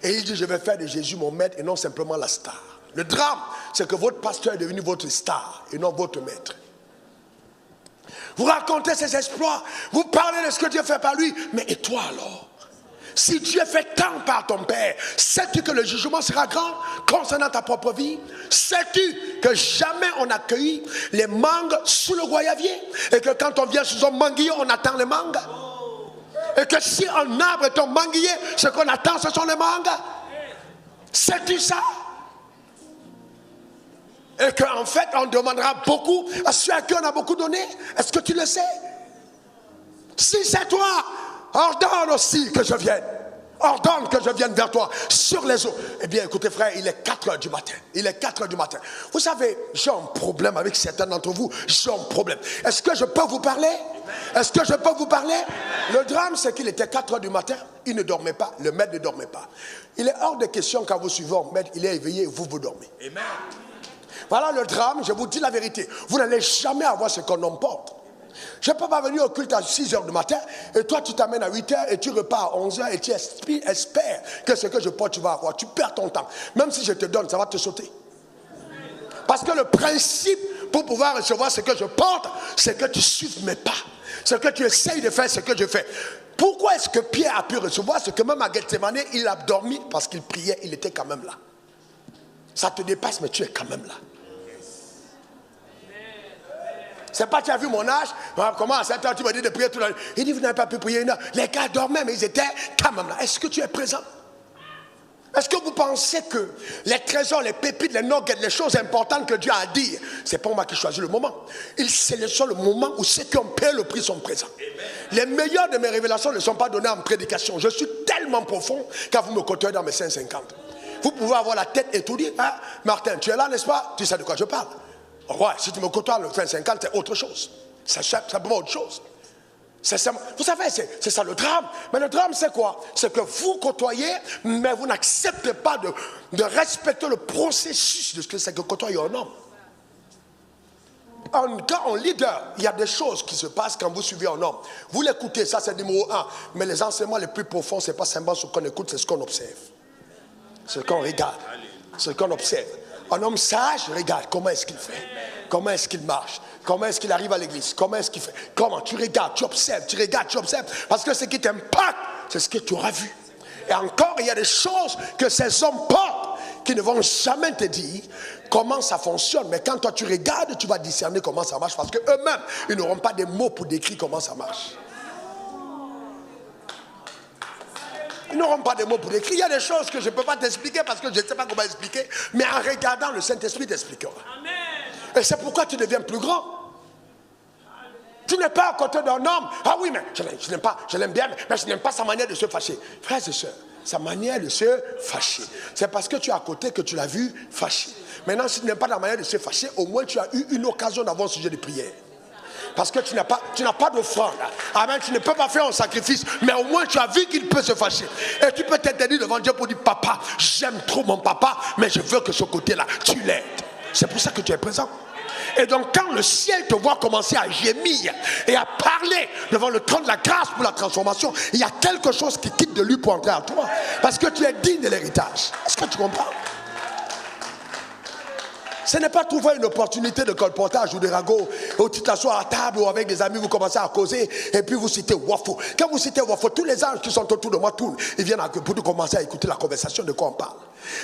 Et il dit, je vais faire de Jésus mon maître et non simplement la star. Le drame, c'est que votre pasteur est devenu votre star et non votre maître. Vous racontez ses exploits, vous parlez de ce que Dieu fait par lui, mais et toi alors? Si Dieu fait tant par ton Père, sais-tu que le jugement sera grand concernant ta propre vie? Sais-tu que jamais on a cueilli les mangues sous le goyavier? Et que quand on vient sous un manguier, on attend les mangues? Et que si un arbre est un manguier, ce qu'on attend, ce sont les mangues? Sais-tu ça? Et qu'en fait, on demandera beaucoup à ceux à qui on a beaucoup donné. Est-ce que tu le sais? Si c'est toi, ordonne aussi que je vienne. Ordonne que je vienne vers toi sur les eaux. Eh bien, écoutez frère, il est 4 heures du matin. Il est 4 heures du matin. Vous savez, j'ai un problème avec certains d'entre vous. J'ai un problème. Est-ce que je peux vous parler? Est-ce que je peux vous parler? Le drame, c'est qu'il était 4 heures du matin. Il ne dormait pas. Le maître ne dormait pas. Il est hors de question quand vous suivez un maître, il est éveillé et vous dormez. Amen. Voilà le drame, je vous dis la vérité. Vous n'allez jamais avoir ce qu'on emporte. Je ne peux pas venir au culte à 6 heures du matin et toi tu t'amènes à 8 heures et tu repars à 11 heures et tu espères que ce que je porte tu vas avoir. Tu perds ton temps. Même si je te donne, ça va te sauter. Parce que le principe pour pouvoir recevoir ce que je porte, c'est que tu suives mes pas. C'est que tu essayes de faire ce que je fais. Pourquoi est-ce que Pierre a pu recevoir ce que même à Gethsémane, il a dormi parce qu'il priait, il était quand même là. Ça te dépasse, mais tu es quand même là. C'est pas tu as vu mon âge, comment à 7 heures tu me dis de prier toute la nuit. Il dit vous n'avez pas pu prier une heure. Les gars dormaient mais ils étaient quand même là. Est-ce que tu es présent? Est-ce que vous pensez que les trésors, les pépites, les nuggets, les choses importantes que Dieu a à dire, c'est pas moi qui choisis le moment. Il sélectionne le moment où ceux qui ont payé le prix sont présents. Les meilleures de mes révélations ne sont pas données en prédication. Je suis tellement profond quand vous me côtoyez dans mes 550. Vous pouvez avoir la tête étourdie. Hein? Martin, tu es là, n'est-ce pas? Tu sais de quoi je parle. Ouais, si tu me côtoies le 50, c'est autre chose. C'est simplement autre chose. Vous savez, c'est ça le drame. Mais le drame, c'est quoi? C'est que vous côtoyez, mais vous n'acceptez pas de respecter le processus de ce que c'est que côtoyer un homme. En leader, il y a des choses qui se passent quand vous suivez un homme. Vous l'écoutez, ça c'est numéro 1. Mais les enseignements les plus profonds, ce n'est pas simplement ce qu'on écoute, c'est ce qu'on observe. C'est ce qu'on regarde. C'est ce qu'on observe. Un homme sage, regarde comment est-ce qu'il fait. Comment est-ce qu'il marche? Comment est-ce qu'il arrive à l'église? Comment est-ce qu'il fait? Comment? Tu regardes, tu observes, tu regardes, tu observes. Parce que ce qui t'impacte, c'est ce que tu auras vu. Et encore, il y a des choses que ces hommes portent qui ne vont jamais te dire comment ça fonctionne. Mais quand toi tu regardes, tu vas discerner comment ça marche. Parce qu'eux-mêmes, ils n'auront pas des mots pour décrire comment ça marche. Ils n'auront pas de mots pour décrire. Il y a des choses que je ne peux pas t'expliquer parce que je ne sais pas comment expliquer. Mais en regardant, le Saint-Esprit t'expliquera. Et c'est pourquoi tu deviens plus grand. Tu n'es pas à côté d'un homme. Ah oui, mais je n'aime pas, je l'aime bien, mais je n'aime pas sa manière de se fâcher. Frères et sœurs, sa manière de se fâcher, c'est parce que tu es à côté que tu l'as vu fâcher. Maintenant, si tu n'aimes pas la manière de se fâcher, au moins tu as eu une occasion d'avoir un sujet de prière. Parce que tu n'as pas d'offrande. Amen. Tu ne peux pas faire un sacrifice. Mais au moins tu as vu qu'il peut se fâcher. Et tu peux t'interdire devant Dieu pour dire papa, j'aime trop mon papa, mais je veux que ce côté-là, tu l'aides. C'est pour ça que tu es présent. Et donc quand le ciel te voit commencer à gémir et à parler devant le trône de la grâce pour la transformation, il y a quelque chose qui quitte de lui pour entrer à toi. Parce que tu es digne de l'héritage. Est-ce que tu comprends? Ce n'est pas trouver une opportunité de colportage ou de ragot où tu t'assois à table ou avec des amis, vous commencez à causer et puis vous citez Wafo. Quand vous citez Wafo, tous les anges qui sont autour de moi tournent. Ils viennent pour commencer à écouter la conversation de quoi on parle.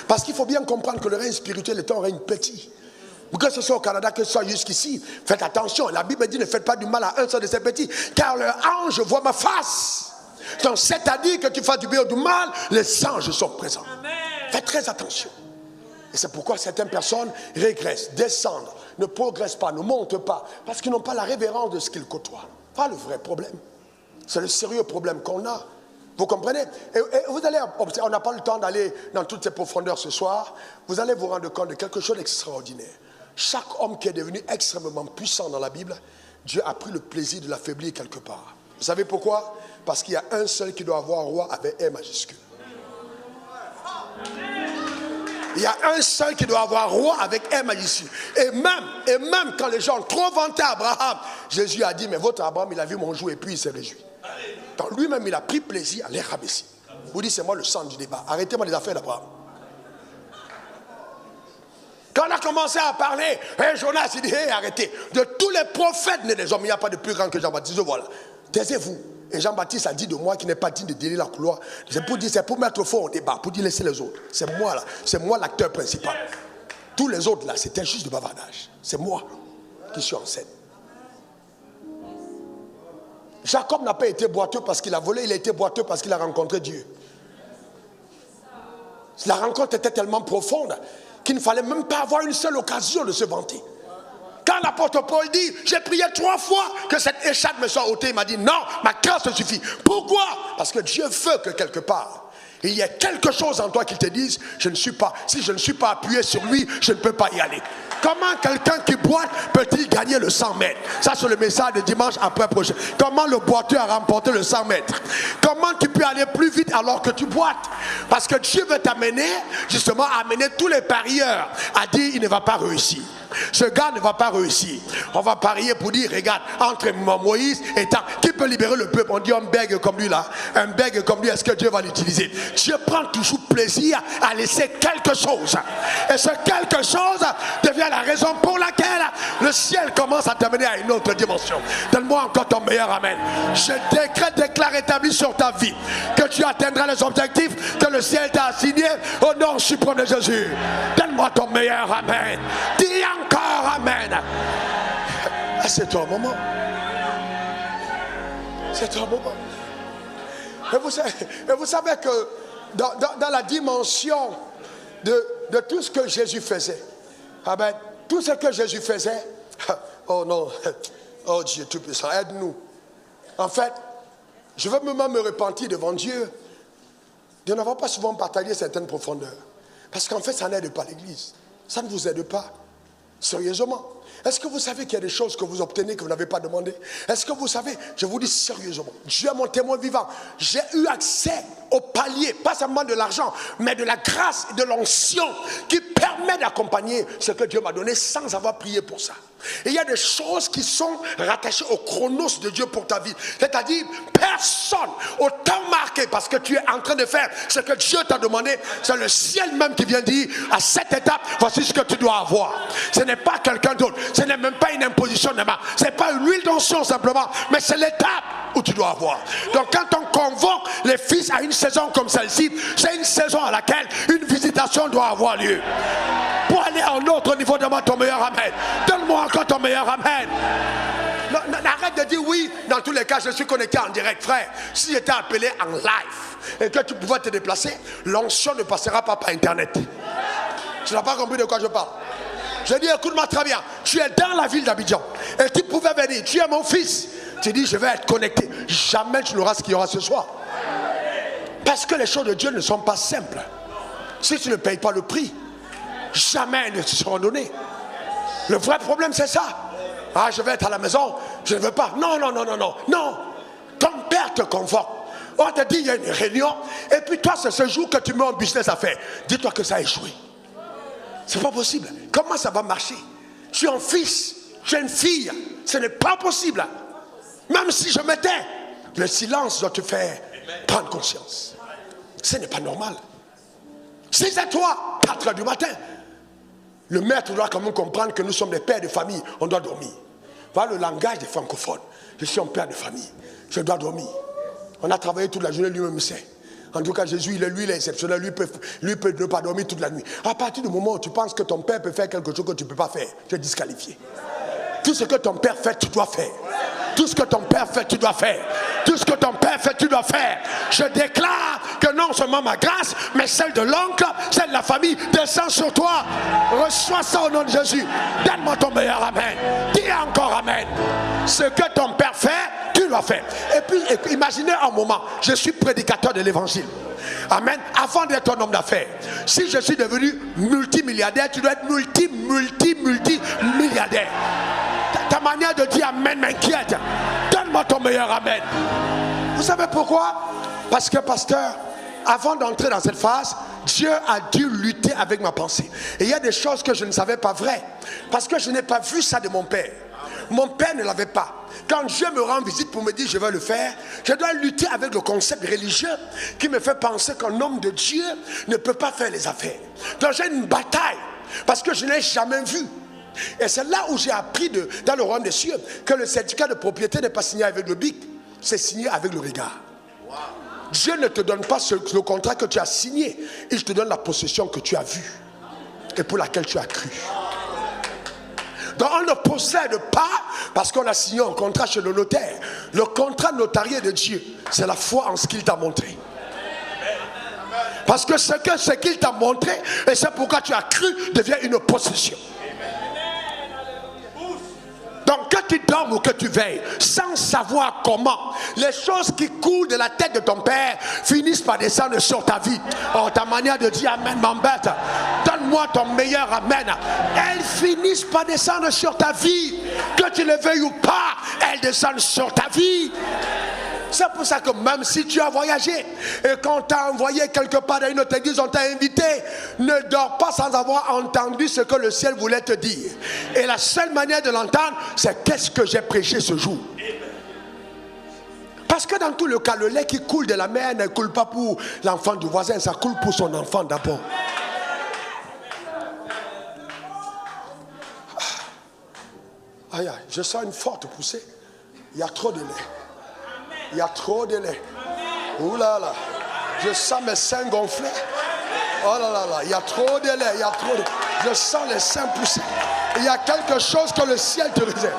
Parce qu'il faut bien comprendre que le règne spirituel est un règne petit. Que ce soit au Canada, que ce soit jusqu'ici, faites attention. La Bible dit ne faites pas du mal à un seul de ces petits, car le ange voit ma face. Donc c'est-à-dire que tu fasses du bien ou du mal, les anges sont présents. Amen. Faites très attention. Et c'est pourquoi certaines personnes régressent, descendent, ne progressent pas, ne montent pas, parce qu'ils n'ont pas la révérence de ce qu'ils côtoient. Pas le vrai problème. C'est le sérieux problème qu'on a. Vous comprenez? Et vous allez observer, on n'a pas le temps d'aller dans toutes ces profondeurs ce soir. Vous allez vous rendre compte de quelque chose d'extraordinaire. Chaque homme qui est devenu extrêmement puissant dans la Bible, Dieu a pris le plaisir de l'affaiblir quelque part. Vous savez pourquoi? Parce qu'il y a un seul qui doit avoir roi avec R majuscule. Il y a un seul qui doit avoir roi avec R majuscule. Et même quand les gens ont trop vanté Abraham, Jésus a dit, mais votre Abraham, il a vu mon jour et puis il s'est réjoui. Quand lui-même, il a pris plaisir à les rabaisser. Vous dites, c'est moi le centre du débat. Arrêtez-moi les affaires d'Abraham. Quand on a commencé à parler, Jonas, il dit, arrêtez. De tous les prophètes nés des hommes, il n'y a pas de plus grand que Jean-Baptiste. Voilà. Taisez-vous. Et Jean-Baptiste a dit de moi qui n'est pas digne de délire la couloir. C'est pour dire, c'est pour mettre fond au débat, pour dire laissez les autres. C'est moi là, c'est moi l'acteur principal. Tous les autres là, c'était juste du bavardage. C'est moi qui suis en scène. Jacob n'a pas été boiteux parce qu'il a volé, il a été boiteux parce qu'il a rencontré Dieu. La rencontre était tellement profonde qu'il ne fallait même pas avoir une seule occasion de se vanter. Quand l'apôtre Paul dit, j'ai prié 3 fois que cette écharpe me soit ôtée, il m'a dit, non, ma grâce suffit. Pourquoi? Parce que Dieu veut que quelque part, il y a quelque chose en toi qui te dise, si je ne suis pas appuyé sur lui, je ne peux pas y aller. Comment quelqu'un qui boite peut-il gagner le 100 mètres? Ça, c'est le message de dimanche après prochain. Comment le boiteux a remporté le 100 mètres? Comment tu peux aller plus vite alors que tu boites? Parce que Dieu veut t'amener, justement, à amener tous les parieurs à dire, il ne va pas réussir. Ce gars ne va pas réussir. On va parier pour dire, regarde, entre Moïse et Tant, qui peut libérer le peuple? On dit un bègue comme lui là, un bègue comme lui, est-ce que Dieu va l'utiliser? Dieu prend toujours plaisir à laisser quelque chose. Et ce quelque chose devient la raison pour laquelle le ciel commence à t'amener à une autre dimension. Donne-moi encore ton meilleur amen. Je déclare établi sur ta vie que tu atteindras les objectifs que le ciel t'a assignés au nom suprême de Jésus. Donne-moi ton meilleur amen. Dis encore amen. C'est toi un moment. C'est toi un moment. Et vous savez que dans la dimension de tout ce que Jésus faisait, amen, tout ce que Jésus faisait, oh non, oh Dieu Tout-Puissant, aide-nous. En fait, je veux même me repentir devant Dieu de n'avoir pas souvent partagé certaines profondeurs. Parce qu'en fait, ça n'aide pas l'Église. Ça ne vous aide pas. Sérieusement. Est-ce que vous savez qu'il y a des choses que vous obtenez que vous n'avez pas demandé? Est-ce que vous savez, je vous dis sérieusement, Dieu est mon témoin vivant. J'ai eu accès au palier, pas seulement de l'argent, mais de la grâce et de l'onction qui permet d'accompagner ce que Dieu m'a donné sans avoir prié pour ça. Et il y a des choses qui sont rattachées au chronos de Dieu pour ta vie. C'est-à-dire, personne au temps marqué, parce que tu es en train de faire ce que Dieu t'a demandé, c'est le ciel même qui vient dire, à cette étape, voici ce que tu dois avoir. Ce n'est pas quelqu'un d'autre, ce n'est même pas une imposition de main, ce n'est pas une huile d'onction simplement, mais c'est l'étape où tu dois avoir. Donc quand on convoque les fils à une saison comme celle-ci, c'est une saison à laquelle une visitation doit avoir lieu. Pour aller à un autre niveau, donne-moi ton meilleur amen. Donne-moi encore ton meilleur amen. Arrête de dire oui, dans tous les cas, je suis connecté en direct, frère. Si j'étais appelé en live et que tu pouvais te déplacer, l'onction ne passera pas par internet. Tu n'as pas compris de quoi je parle? Je dis, écoute-moi très bien, tu es dans la ville d'Abidjan et tu pouvais venir, tu es mon fils. Tu dis, je vais être connecté. Jamais tu n'auras ce qu'il y aura ce soir. Parce que les choses de Dieu ne sont pas simples. Si tu ne payes pas le prix, jamais elles ne te seront données. Le vrai problème, c'est ça. Ah, je vais être à la maison, je ne veux pas. Non, non, non, non, non. Non. Ton père te convoque. On te dit, il y a une réunion. Et puis toi, c'est ce jour que tu mets un business à faire. Dis-toi que ça a échoué. C'est pas possible. Comment ça va marcher? Tu es un fils, tu es une fille. Ce n'est pas possible. Même si je m'étais, le silence doit te faire prendre conscience. Ce n'est pas normal. Si c'est toi, 4 heures du matin, le maître doit quand même comprendre que nous sommes des pères de famille, on doit dormir. Voilà le langage des francophones. Je suis un père de famille, je dois dormir. On a travaillé toute la journée, lui-même sait. En tout cas, Jésus, il est exceptionnel, lui peut ne pas dormir toute la nuit. À partir du moment où tu penses que ton père peut faire quelque chose que tu ne peux pas faire, tu es disqualifié. Tout ce que ton père fait, tu dois faire. Tout ce que ton père fait, tu dois faire. Tout ce que ton père fait, tu dois faire. Je déclare que non seulement ma grâce, mais celle de l'oncle, celle de la famille, descend sur toi. Reçois ça au nom de Jésus. Donne-moi ton meilleur amen. Dis encore amen. Ce que ton père fait, tu l'as fait. Et puis, imaginez un moment, je suis prédicateur de l'évangile. Amen. Avant d'être un homme d'affaires, si je suis devenu multimilliardaire, tu dois être multimilliardaire. Ta manière de dire amen m'inquiète. Donne-moi ton meilleur amen. Vous savez pourquoi? Parce que, pasteur, avant d'entrer dans cette phase, Dieu a dû lutter avec ma pensée. Et il y a des choses que je ne savais pas vraies. Parce que je n'ai pas vu ça de mon père. Mon père ne l'avait pas. Quand Dieu me rend visite pour me dire je vais le faire, je dois lutter avec le concept religieux qui me fait penser qu'un homme de Dieu ne peut pas faire les affaires. Donc j'ai une bataille parce que je n'ai jamais vu. Et c'est là où j'ai appris dans le royaume des cieux que le certificat de propriété n'est pas signé avec le bic, c'est signé avec le regard. Dieu ne te donne pas le contrat que tu as signé, il te donne la possession que tu as vue et pour laquelle tu as cru. Donc on ne possède pas parce qu'on a signé un contrat chez le notaire. Le contrat notarié de Dieu, c'est la foi en ce qu'il t'a montré. Parce que ce qu'il t'a montré, et c'est pourquoi tu as cru, devient une possession. Donc que tu dormes ou que tu veilles, sans savoir comment, les choses qui coulent de la tête de ton père finissent par descendre sur ta vie. Oh, ta manière de dire amen m'embête. Donne-moi ton meilleur amen. Elles finissent par descendre sur ta vie. Que tu le veuilles ou pas, elles descendent sur ta vie. C'est pour ça que même si tu as voyagé et qu'on t'a envoyé quelque part dans une autre église, on t'a invité, ne dors pas sans avoir entendu ce que le ciel voulait te dire. Et la seule manière de l'entendre, c'est qu'est-ce que j'ai prêché ce jour. Parce que dans tout le cas, le lait qui coule de la mère ne coule pas pour l'enfant du voisin, ça coule pour son enfant d'abord. Aïe, aïe, je sens une forte poussée. Il y a trop de lait. Il y a trop de lait. Ouh là là. Je sens mes seins gonfler. Oh là là là. Il y a trop de lait. Il y a trop de... Je sens les seins pousser. Il y a quelque chose que le ciel te réserve.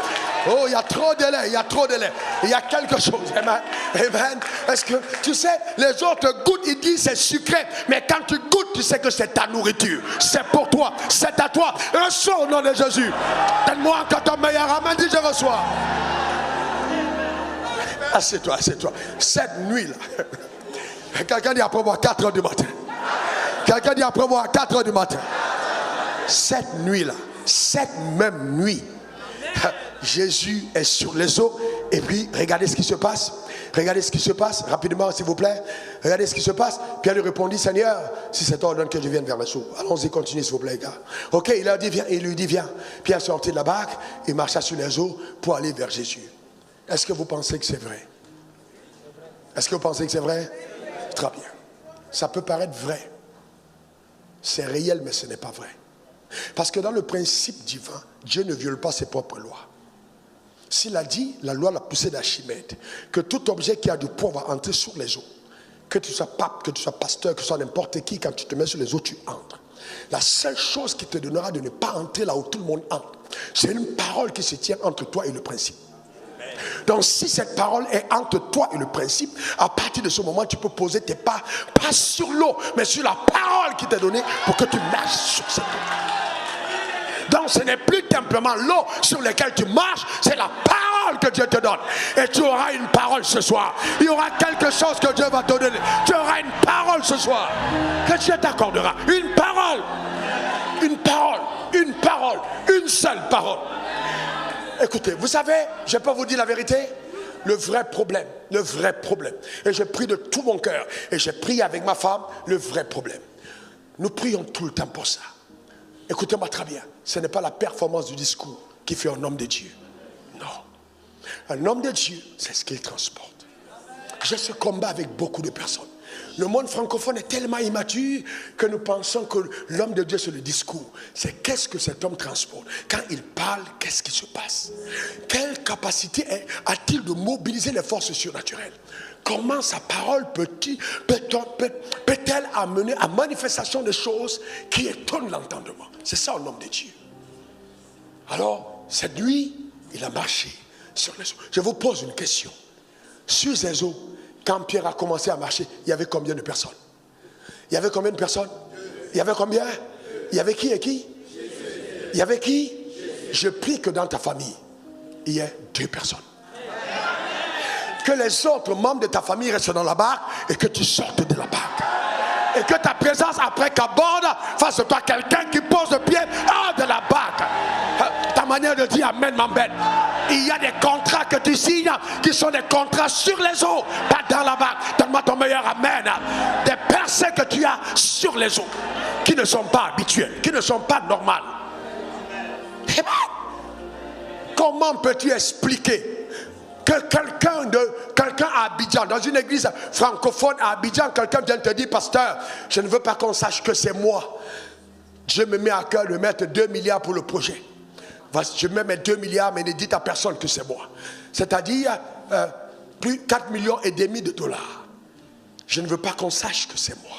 Oh, il y a trop de lait. Il y a trop de lait. Il y a quelque chose. Amen. Amen. Est-ce que tu sais, les autres goûtent, ils disent c'est sucré. Mais quand tu goûtes, tu sais que c'est ta nourriture. C'est pour toi. C'est à toi. Reçois au nom de Jésus. Donne-moi encore ton meilleur amen. Dis je reçois. Assieds-toi, assieds-toi. Cette nuit-là, quelqu'un dit après moi à 4 h du matin. Quelqu'un dit après moi à 4 h du matin. Cette nuit-là, cette même nuit, Jésus est sur les eaux. Et puis, regardez ce qui se passe. Regardez ce qui se passe, rapidement s'il vous plaît. Regardez ce qui se passe. Pierre lui répondit, Seigneur, si c'est toi, ordonne que je vienne vers les eaux. Allons-y, continuez s'il vous plaît, gars. Ok, il leur dit, viens, il lui dit, viens. Pierre sortit de la barque et marcha sur les eaux pour aller vers Jésus. Est-ce que vous pensez que c'est vrai? Est-ce que vous pensez que c'est vrai? Très bien. Ça peut paraître vrai. C'est réel, mais ce n'est pas vrai. Parce que dans le principe divin, Dieu ne viole pas ses propres lois. S'il a dit, la loi l'a poussé d'Archimède, que tout objet qui a du poids va entrer sur les eaux. Que tu sois pape, que tu sois pasteur, que tu sois n'importe qui, quand tu te mets sur les eaux, tu entres. La seule chose qui te donnera de ne pas entrer là où tout le monde entre, c'est une parole qui se tient entre toi et le principe. Donc si cette parole est entre toi et le principe, à partir de ce moment tu peux poser tes pas, pas sur l'eau, mais sur la parole qui t'est donnée pour que tu marches sur cette eau. Donc ce n'est plus simplement l'eau sur laquelle tu marches, c'est la parole que Dieu te donne. Et tu auras une parole ce soir. Il y aura quelque chose que Dieu va te donner. Tu auras une parole ce soir que Dieu t'accordera. Une parole. Une parole. Une parole. Une seule parole. Écoutez, vous savez, je peux vous dire la vérité, le vrai problème, et je prie de tout mon cœur, et j'ai prié avec ma femme, le vrai problème. Nous prions tout le temps pour ça. Écoutez-moi très bien, ce n'est pas la performance du discours qui fait un homme de Dieu. Non. Un homme de Dieu, c'est ce qu'il transporte. J'ai ce combat avec beaucoup de personnes. Le monde francophone est tellement immature que nous pensons que l'homme de Dieu, c'est le discours. C'est qu'est-ce que cet homme transporte. Quand il parle, qu'est-ce qui se passe? Quelle capacité a-t-il de mobiliser les forces surnaturelles? Comment sa parole peut-elle amener à manifestation de choses qui étonnent l'entendement? C'est ça un homme de Dieu. Alors, cette nuit, il a marché sur les eaux. Je vous pose une question. Sur ces eaux, Quand Pierre a commencé à marcher, il y avait combien de personnes? Il y avait combien de personnes? Il y avait combien? Il y avait qui et qui? Il y avait qui? Je prie que dans ta famille, il y ait 2 personnes. Que les autres membres de ta famille restent dans la barque et que tu sortes de la barque. Et que ta présence après qu'aborde fasse de toi quelqu'un qui pose le pied hors de la barque. Ta manière de dire amen m'embête. Il y a des contrats que tu signes qui sont des contrats sur les eaux, pas dans la barque. Donne-moi ton meilleur amen. Des percées que tu as sur les eaux qui ne sont pas habituelles, qui ne sont pas normales. Comment peux-tu expliquer que quelqu'un à Abidjan, dans une église francophone à Abidjan, quelqu'un vient te dire, pasteur, je ne veux pas qu'on sache que c'est moi. Dieu me met à cœur de mettre 2 milliards pour le projet. Je mets mes 2 milliards, mais ne dites à personne que c'est moi. C'est-à-dire plus 4,5 millions de dollars. Je ne veux pas qu'on sache que c'est moi.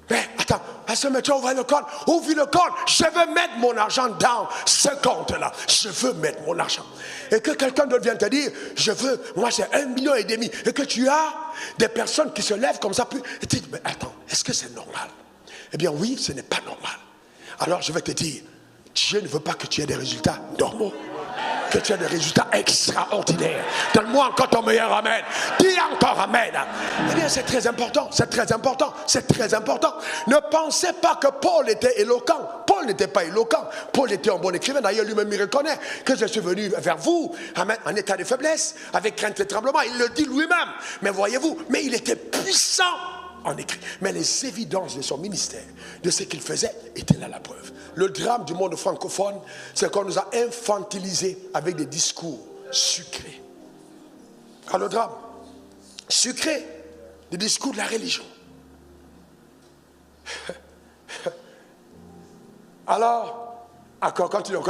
Mais attends, pasteur, mais tu as ouvert le compte. Ouvre le compte. Je veux mettre mon argent dans ce compte-là. Je veux mettre mon argent. Et que quelqu'un d'autre vienne te dire, je veux, moi j'ai 1,5 million. Et que tu as des personnes qui se lèvent comme ça. Et tu dis, mais attends, est-ce que c'est normal? Eh bien oui, ce n'est pas normal. Alors je vais te dire, Dieu ne veut pas que tu aies des résultats normaux, que tu aies des résultats extraordinaires. Donne-moi encore ton meilleur amen. Dis encore amen. Eh bien c'est très important, c'est très important, c'est très important. Ne pensez pas que Paul était éloquent. Paul n'était pas éloquent. Paul était un bon écrivain. D'ailleurs lui-même il reconnaît que je suis venu vers vous en état de faiblesse, avec crainte et tremblement. Il le dit lui-même. Mais voyez-vous, mais il était puissant en écrit. Mais les évidences de son ministère, de ce qu'il faisait, étaient là la preuve. Le drame du monde francophone, c'est qu'on nous a infantilisés avec des discours sucrés. Alors le drame, sucré, des discours de la religion. Alors, continuons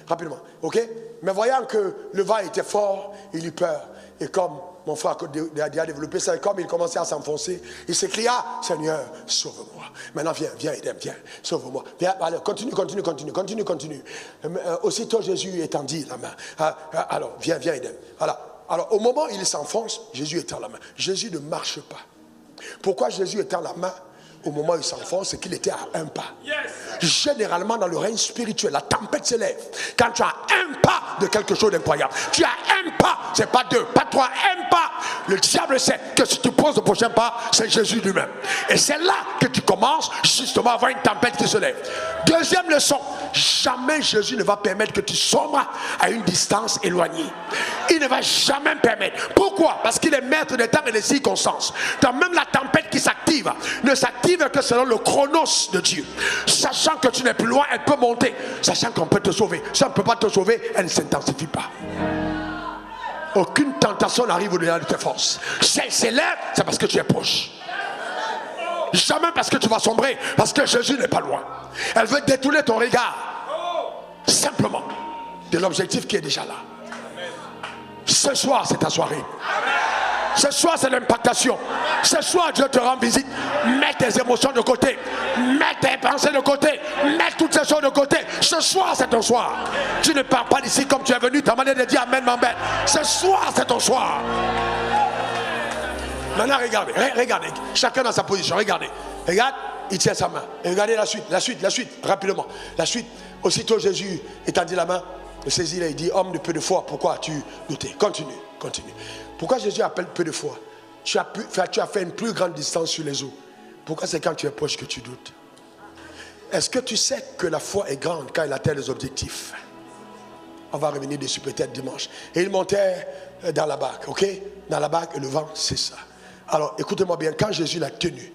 rapidement, ok? Mais voyant que le vent était fort, il eut peur. Et comme mon frère a développé ça, et comme il commençait à s'enfoncer, il s'écria, Seigneur, sauve-moi. Maintenant, viens, Edem, viens, sauve-moi. Viens, allez, continue. Aussitôt, Jésus étendit la main. Alors, viens, Edem. Alors, au moment où il s'enfonce, Jésus étend la main. Jésus ne marche pas. Pourquoi Jésus étend la main au moment où il s'enfonce? C'est qu'il était à 1 pas. Généralement, dans le règne spirituel, la tempête s'élève. Quand tu as 1 pas de quelque chose d'incroyable, tu as 1 pas, c'est pas 2, pas 3, 1 pas. Le diable sait que si tu poses le prochain pas, c'est Jésus lui-même. Et c'est là que tu commences justement à avoir une tempête qui se lève. Deuxième leçon, jamais Jésus ne va permettre que tu sombres à une distance éloignée. Il ne va jamais permettre. Pourquoi? Parce qu'il est maître des temps et des circonstances. Donc même la tempête qui s'active ne s'active que selon le chronos de Dieu. Sachant que tu n'es plus loin, elle peut monter. Sachant qu'on peut te sauver. Si on ne peut pas te sauver, elle ne s'intensifie pas. Aucune tentation n'arrive au-delà de tes forces. Si elle s'élève, c'est parce que tu es proche. Jamais parce que tu vas sombrer, parce que Jésus n'est pas loin. Elle veut détourner ton regard simplement de l'objectif qui est déjà là. Ce soir, c'est ta soirée. Ce soir, c'est l'impactation. Ce soir, Dieu te rend visite. Mets tes émotions de côté. Mets tes pensées de côté. Mets toutes ces choses de côté. Ce soir, c'est ton soir. Tu ne pars pas d'ici comme tu es venu. Ta manière de dire amen m'embête. Ce soir, c'est ton soir. Maintenant, regardez. Chacun dans sa position. Regardez. Regarde, il tient sa main. Et regardez la suite, rapidement. La suite. Aussitôt, Jésus étendit la main. Le saisit là, il dit, homme de peu de foi, pourquoi as-tu douté? Continue. Pourquoi Jésus appelle peu de foi? Tu as fait une plus grande distance sur les eaux. Pourquoi c'est quand tu es proche que tu doutes? Est-ce que tu sais que la foi est grande quand elle atteint les objectifs? On va revenir dessus peut-être dimanche. Et il montait dans la barque, ok? Dans la barque et le vent, c'est ça. Alors écoutez-moi bien, quand Jésus l'a tenue,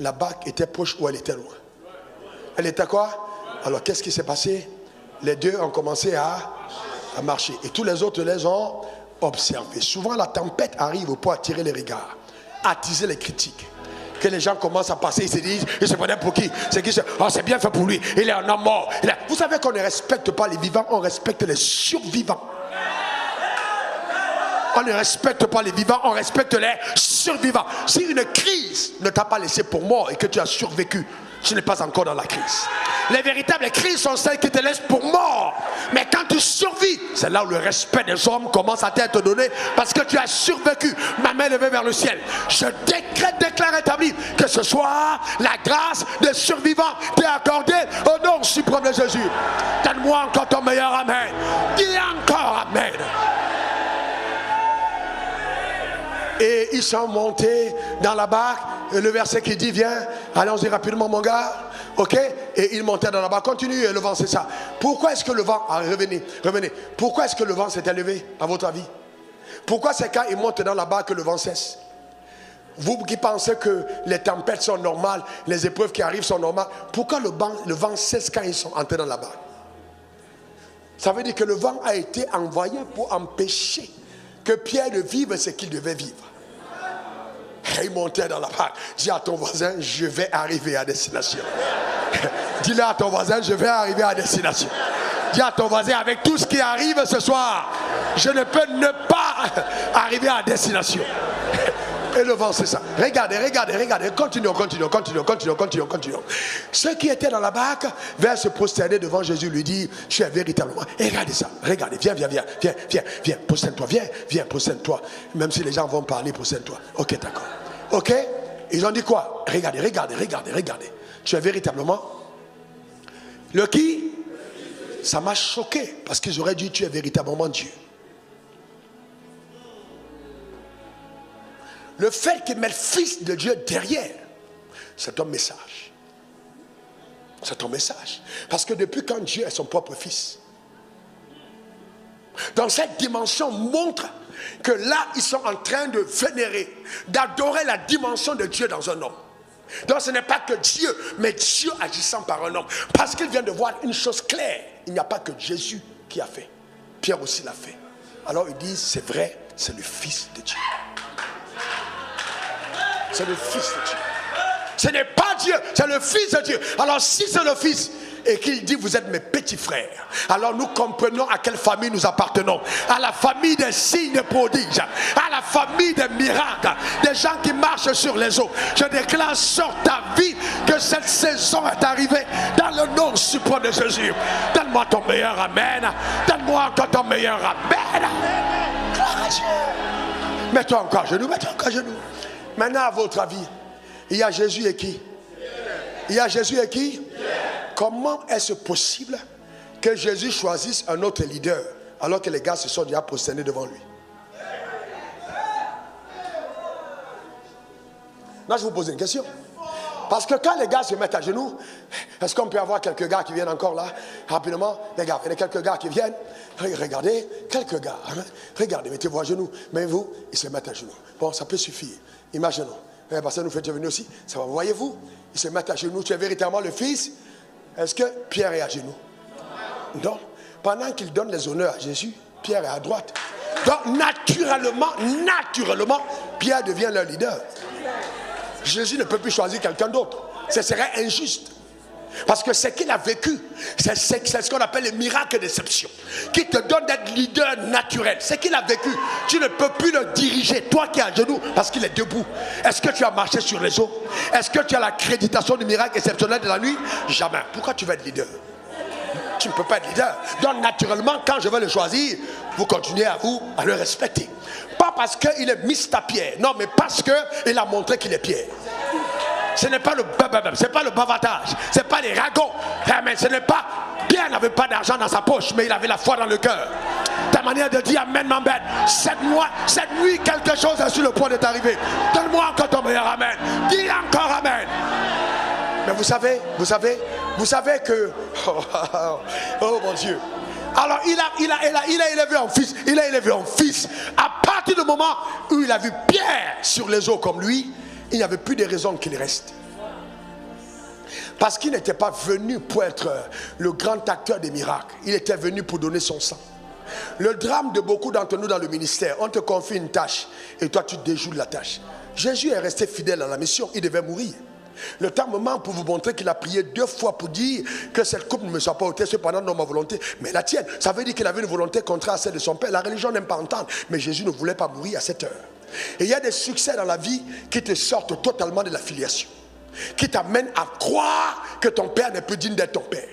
la barque était proche ou elle était loin? Elle était quoi? Alors qu'est-ce qui s'est passé? Les deux ont commencé à marcher. Et tous les autres les ont observés. Souvent la tempête arrive pour attirer les regards, attiser les critiques. Que les gens commencent à passer, ils se disent, ils se prenaient pour qui? C'est bien fait pour lui, il est un homme mort. Vous savez qu'on ne respecte pas les vivants, on respecte les survivants. On ne respecte pas les vivants, on respecte les survivants. Si une crise ne t'a pas laissé pour mort et que tu as survécu, tu n'es pas encore dans la crise. Les véritables crises sont celles qui te laissent pour mort. Mais quand tu survis, c'est là où le respect des hommes commence à t'être donné parce que tu as survécu. Ma main levée vers le ciel. Je déclare établi que ce soir, la grâce des survivants t'est accordée au nom suprême de Jésus. Donne-moi encore ton meilleur amen. Dis encore amen. Et ils sont montés dans la barque. Et le verset qui dit, viens, allons-y rapidement mon gars. Ok? Et ils montaient dans la barque. Continue, et le vent c'est ça. Pourquoi est-ce que le vent, revenez. Pourquoi est-ce que le vent s'est élevé à votre avis? Pourquoi c'est quand ils montent dans la barque que le vent cesse? Vous qui pensez que les tempêtes sont normales, les épreuves qui arrivent sont normales, pourquoi le vent cesse quand ils sont entrés dans la barque? Ça veut dire que le vent a été envoyé pour empêcher que Pierre ne vive ce qu'il devait vivre. Et il montait dans la barque. Dis à ton voisin, je vais arriver à destination. Dis-le à ton voisin, je vais arriver à destination. Dis à ton voisin, avec tout ce qui arrive ce soir, je ne peux ne pas arriver à destination. Et le vent, c'est ça. Regardez. Continuons. Ceux qui étaient dans la barque vinrent se prosterner devant Jésus, lui dit, tu es véritablement. Et regardez ça. Regardez. Viens. Prosterne-toi. Viens, prosterne-toi. Même si les gens vont parler, prosterne-toi. Ok, d'accord. Ok. Ils ont dit quoi? Regardez. Tu es véritablement. Le qui? Ça m'a choqué. Parce qu'ils auraient dit, tu es véritablement Dieu. Le fait qu'ils mettent fils de Dieu derrière, c'est un message. C'est un message. Parce que depuis quand Dieu est son propre fils, dans cette dimension montre que là, ils sont en train de vénérer, d'adorer la dimension de Dieu dans un homme. Donc ce n'est pas que Dieu, mais Dieu agissant par un homme. Parce qu'il vient de voir une chose claire. Il n'y a pas que Jésus qui a fait. Pierre aussi l'a fait. Alors ils disent, c'est vrai, c'est le Fils de Dieu. C'est le Fils de Dieu. Ce n'est pas Dieu, c'est le Fils de Dieu. Alors si c'est le Fils et qu'il dit vous êtes mes petits frères, alors nous comprenons à quelle famille nous appartenons. À la famille des signes prodiges, à la famille des miracles, des gens qui marchent sur les eaux. Je déclare sur ta vie que cette saison est arrivée dans le nom suprême de Jésus. Donne-moi ton meilleur amen. Donne-moi encore ton meilleur amen. Gloire à Dieu. Mets-toi encore à genoux. Maintenant, à votre avis, il y a Jésus et qui? Il y a Jésus et qui? Comment est-ce possible que Jésus choisisse un autre leader alors que les gars se sont déjà prosternés devant lui? Là, je vous pose une question. Parce que quand les gars se mettent à genoux, est-ce qu'on peut avoir quelques gars qui viennent encore là? Rapidement, les gars, il y a quelques gars qui viennent. Regardez, quelques gars. Regardez, mettez-vous à genoux. Mais vous, ils se mettent à genoux. Bon, ça peut suffire. Imaginons. Parce que nous faites venir aussi. Ça va, voyez-vous? Ils se mettent à genoux. Tu es véritablement le Fils. Est-ce que Pierre est à genoux? Non. Pendant qu'il donne les honneurs à Jésus, Pierre est à droite. Donc, naturellement, Pierre devient leur leader. Jésus ne peut plus choisir quelqu'un d'autre. Ce serait injuste. Parce que ce qu'il a vécu, c'est ce qu'on appelle les miracles d'exception, qui te donne d'être leader naturel. Ce qu'il a vécu, tu ne peux plus le diriger. Toi qui es à genoux, parce qu'il est debout. Est-ce que tu as marché sur les eaux? Est-ce que tu as l'accréditation du miracle exceptionnel de la nuit? Jamais. Pourquoi tu veux être leader? Tu ne peux pas être leader. Donc naturellement, quand je vais le choisir, vous continuez à le respecter. Pas parce qu'il est Mr. Pierre, non, mais parce qu'il a montré qu'il est Pierre. Ce n'est pas le bavatage, ce n'est pas les ragots. Amen. Ce n'est pas, Pierre n'avait pas d'argent dans sa poche, mais il avait la foi dans le cœur. Ta manière de dire amen m'embête. Cette nuit, quelque chose est sur le point de t'arriver. Donne-moi encore ton meilleur amen. Dis encore amen. Mais vous savez que, oh mon Dieu. Alors il a élevé un fils. À partir du moment où il a vu Pierre sur les eaux comme lui, il n'y avait plus de raison qu'il reste. Parce qu'il n'était pas venu pour être le grand acteur des miracles. Il était venu pour donner son sang. Le drame de beaucoup d'entre nous dans le ministère, on te confie une tâche et toi tu déjoues la tâche. Jésus est resté fidèle à la mission, il devait mourir. Le temps moment pour vous montrer qu'il a prié 2 fois pour dire que cette coupe ne me soit pas ôtée, cependant non ma volonté, mais la tienne. Ça veut dire qu'il avait une volonté contraire à celle de son père. La religion n'aime pas entendre, mais Jésus ne voulait pas mourir à cette heure. Et il y a des succès dans la vie qui te sortent totalement de la filiation. qui t'amène à croire que ton père n'est plus digne d'être ton père.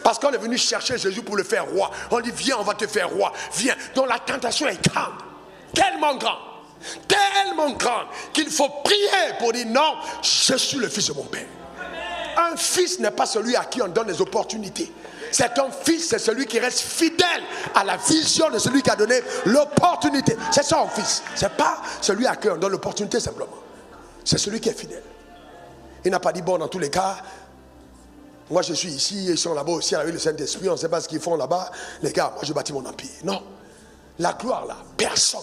Parce qu'on est venu chercher Jésus pour le faire roi. On dit viens, on va te faire roi. Viens. Donc la tentation est grande. Tellement grande. Tellement grande qu'il faut prier pour dire non, je suis le fils de mon père. Un fils n'est pas celui à qui on donne les opportunités. C'est un fils, c'est celui qui reste fidèle à la vision de celui qui a donné l'opportunité. C'est ça un fils. Ce n'est pas celui à qui on donne l'opportunité simplement. C'est celui qui est fidèle. Il n'a pas dit bon dans tous les cas. Moi je suis ici, ils sont là-bas aussi avec le Saint-Esprit, on ne sait pas ce qu'ils font là-bas. Les gars, moi je bâtis mon empire. Non. La gloire là, personne.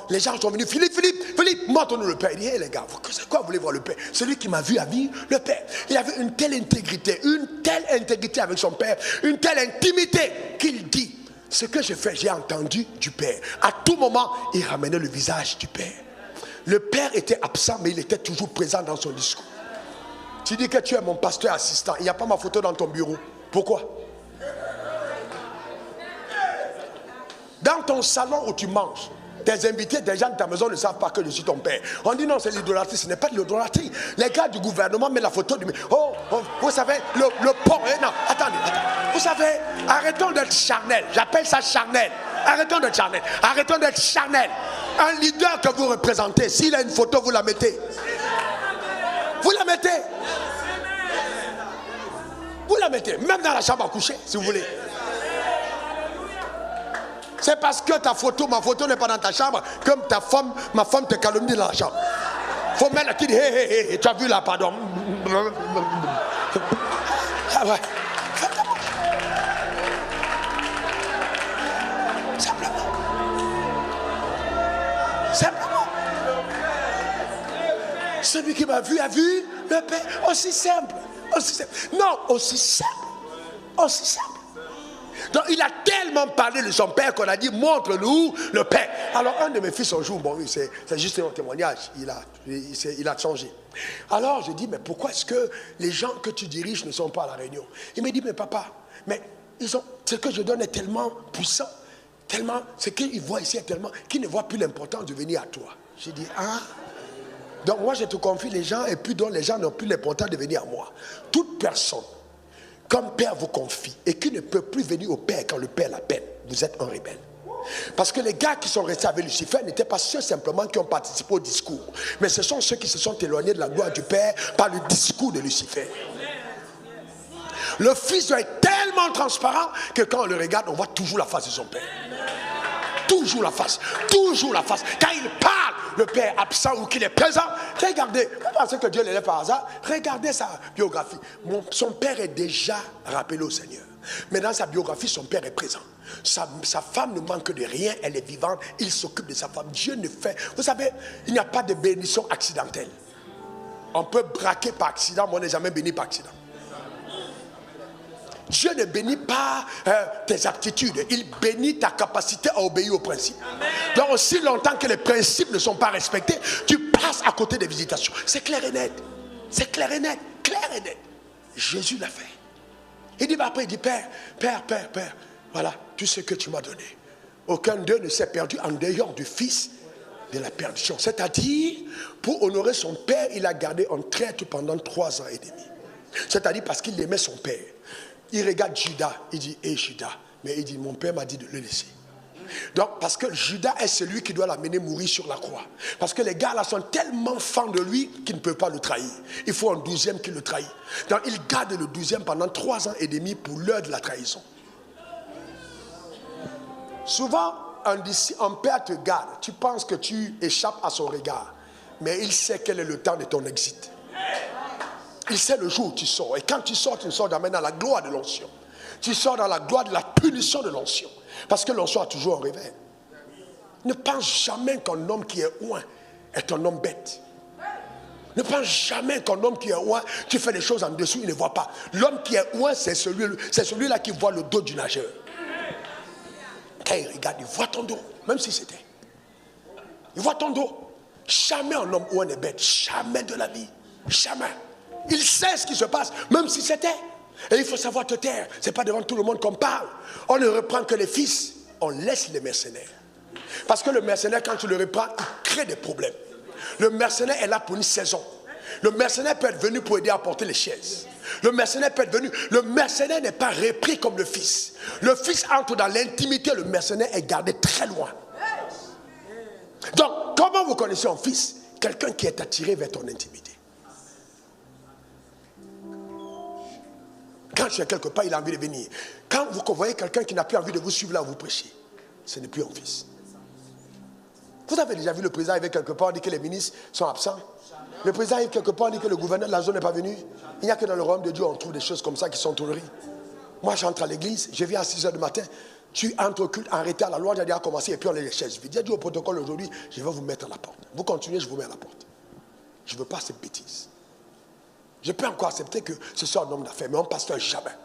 Les gens sont venus, Philippe, montre-nous le Père. Il dit, hey, les gars, c'est quoi vous voulez voir le Père? Celui qui m'a vu a vu le Père. Il avait une telle intégrité avec son Père, une telle intimité qu'il dit, ce que je fais, j'ai entendu du Père. À tout moment, il ramenait le visage du Père. Le Père était absent, mais il était toujours présent dans son discours. Tu dis que tu es mon pasteur assistant, il n'y a pas ma photo dans ton bureau. Pourquoi? Dans ton salon où tu manges, tes invités, des gens de ta maison ne savent pas que je suis ton père. On dit non, c'est l'idolâtrie. Ce n'est pas de l'idolâtrie. Les gars du gouvernement mettent la photo du... vous savez, le pont. Non, attendez. Vous savez, arrêtons d'être charnel. J'appelle ça charnel. Arrêtons d'être charnel. Arrêtons d'être charnel. Un leader que vous représentez, s'il a une photo, vous la mettez. Vous la mettez. Vous la mettez. Même dans la chambre à coucher, si vous voulez. C'est parce que ta photo, ma photo n'est pas dans ta chambre, comme ma femme te calomnie dans la chambre. Faut mettre la qui dit, hé, tu as vu là, pardon. Ah ouais. Simplement. Celui qui m'a vu a vu le Père. Aussi simple. Non, aussi simple. Donc il a tellement parlé de son père qu'on a dit montre-nous le père. Alors un de mes fils un jour, bon c'est juste un témoignage, il a changé. Alors je dis mais pourquoi est-ce que les gens que tu diriges ne sont pas à la réunion? Il me dit mais papa, mais ce que je donne est tellement puissant, tellement, ce qu'ils voient ici est tellement, qu'ils ne voient plus l'importance de venir à toi. J'ai dit ah. Donc moi je te confie les gens et puis donc les gens n'ont plus l'importance de venir à moi. Toute personne comme Père vous confie et qui ne peut plus venir au Père quand le Père l'appelle, vous êtes un rebelle. Parce que les gars qui sont restés avec Lucifer n'étaient pas ceux simplement qui ont participé au discours, mais ce sont ceux qui se sont éloignés de la gloire du Père par le discours de Lucifer. Le Fils doit être tellement transparent que quand on le regarde, on voit toujours la face de son Père. Toujours la face. Quand il parle, le Père absent ou qu'il est présent, regardez, vous pensez que Dieu l'élève par hasard? Regardez sa biographie. Son Père est déjà rappelé au Seigneur. Mais dans sa biographie, son Père est présent. Sa femme ne manque de rien, elle est vivante, il s'occupe de sa femme. Dieu ne fait... Vous savez, il n'y a pas de bénédiction accidentelle. On peut braquer par accident, mais on n'est jamais béni par accident. Dieu ne bénit pas tes aptitudes, il bénit ta capacité à obéir aux principes. Donc aussi longtemps que les principes ne sont pas respectés, tu passes à côté des visitations. C'est clair et net. Jésus l'a fait. Il dit après, il dit Père, voilà tout ce que tu m'as donné. Aucun d'eux ne s'est perdu en dehors du Fils de la perdition. C'est-à-dire, pour honorer son Père, il a gardé en traître pendant 3 ans et demi. C'est-à-dire parce qu'il aimait son Père. Il regarde Judas, il dit, hé Judas, mais il dit, mon père m'a dit de le laisser. Donc, parce que Judas est celui qui doit l'amener mourir sur la croix. Parce que les gars là sont tellement fans de lui qu'ils ne peuvent pas le trahir. Il faut un 12e qui le trahit. Donc, il garde le 12e pendant 3 ans et demi pour l'heure de la trahison. Souvent, un père te garde, tu penses que tu échappes à son regard. Mais il sait quel est le temps de ton exit. Il sait le jour où tu sors. Et quand tu sors dans la gloire de l'onction. Tu sors dans la gloire de la punition de l'onction. Parce que l'onction a toujours un réveil. Ne pense jamais qu'un homme qui est oint est un homme bête. Ne pense jamais qu'un homme qui est oint, tu fais des choses en dessous, il ne voit pas. L'homme qui est oint, c'est celui-là qui voit le dos du nageur. Quand il regarde, il voit ton dos. Même si c'était. Il voit ton dos. Jamais un homme oint n'est bête. Jamais de la vie. Jamais. Il sait ce qui se passe, même si c'était. Et il faut savoir te taire. Ce n'est pas devant tout le monde qu'on parle. On ne reprend que les fils. On laisse les mercenaires. Parce que le mercenaire, quand tu le reprends, il crée des problèmes. Le mercenaire est là pour une saison. Le mercenaire peut être venu pour aider à porter les chaises. Le mercenaire peut être venu. Le mercenaire n'est pas repris comme le fils. Le fils entre dans l'intimité, le mercenaire est gardé très loin. Donc, comment vous connaissez un fils? Quelqu'un qui est attiré vers ton intimité. Quand tu es quelque part, il a envie de venir. Quand vous voyez quelqu'un qui n'a plus envie de vous suivre là où vous prêchez, ce n'est plus un fils. Vous avez déjà vu le président arriver quelque part, on dit que les ministres sont absents. Le président arrive quelque part, on dit que le gouverneur de la zone n'est pas venu. Il n'y a que dans le royaume de Dieu on trouve des choses comme ça qui sont tollérées. Moi, j'entre à l'église, je viens à 6 h du matin. Tu entres au culte en retard, la loi a déjà commencé et puis on les chaises. Je dis au protocole aujourd'hui, je vais vous mettre à la porte. Vous continuez, je vous mets à la porte. Je ne veux pas cette bêtise. Je peux encore accepter que ce soit un homme d'affaires, mais un pasteur jamais.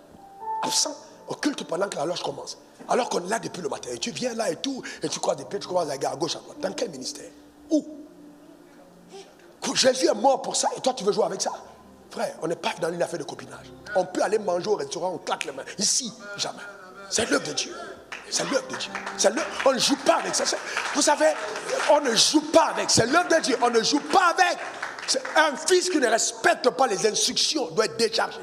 Absent au culte pendant que la loge commence. Alors qu'on est là depuis le matin. Et tu viens là et tout, et tu crois des pieds, tu commences à regarder à gauche, à droite. Dans quel ministère? Où? Jésus est mort pour ça et toi tu veux jouer avec ça? Frère, on n'est pas dans une affaire de copinage. On peut aller manger au restaurant, on claque les mains. Ici, jamais. C'est l'œuvre de Dieu. C'est l'œuvre de Dieu. On ne joue pas avec ça. Vous savez, on ne joue pas avec. C'est l'œuvre de Dieu. On ne joue pas avec. Un fils qui ne respecte pas les instructions doit être déchargé.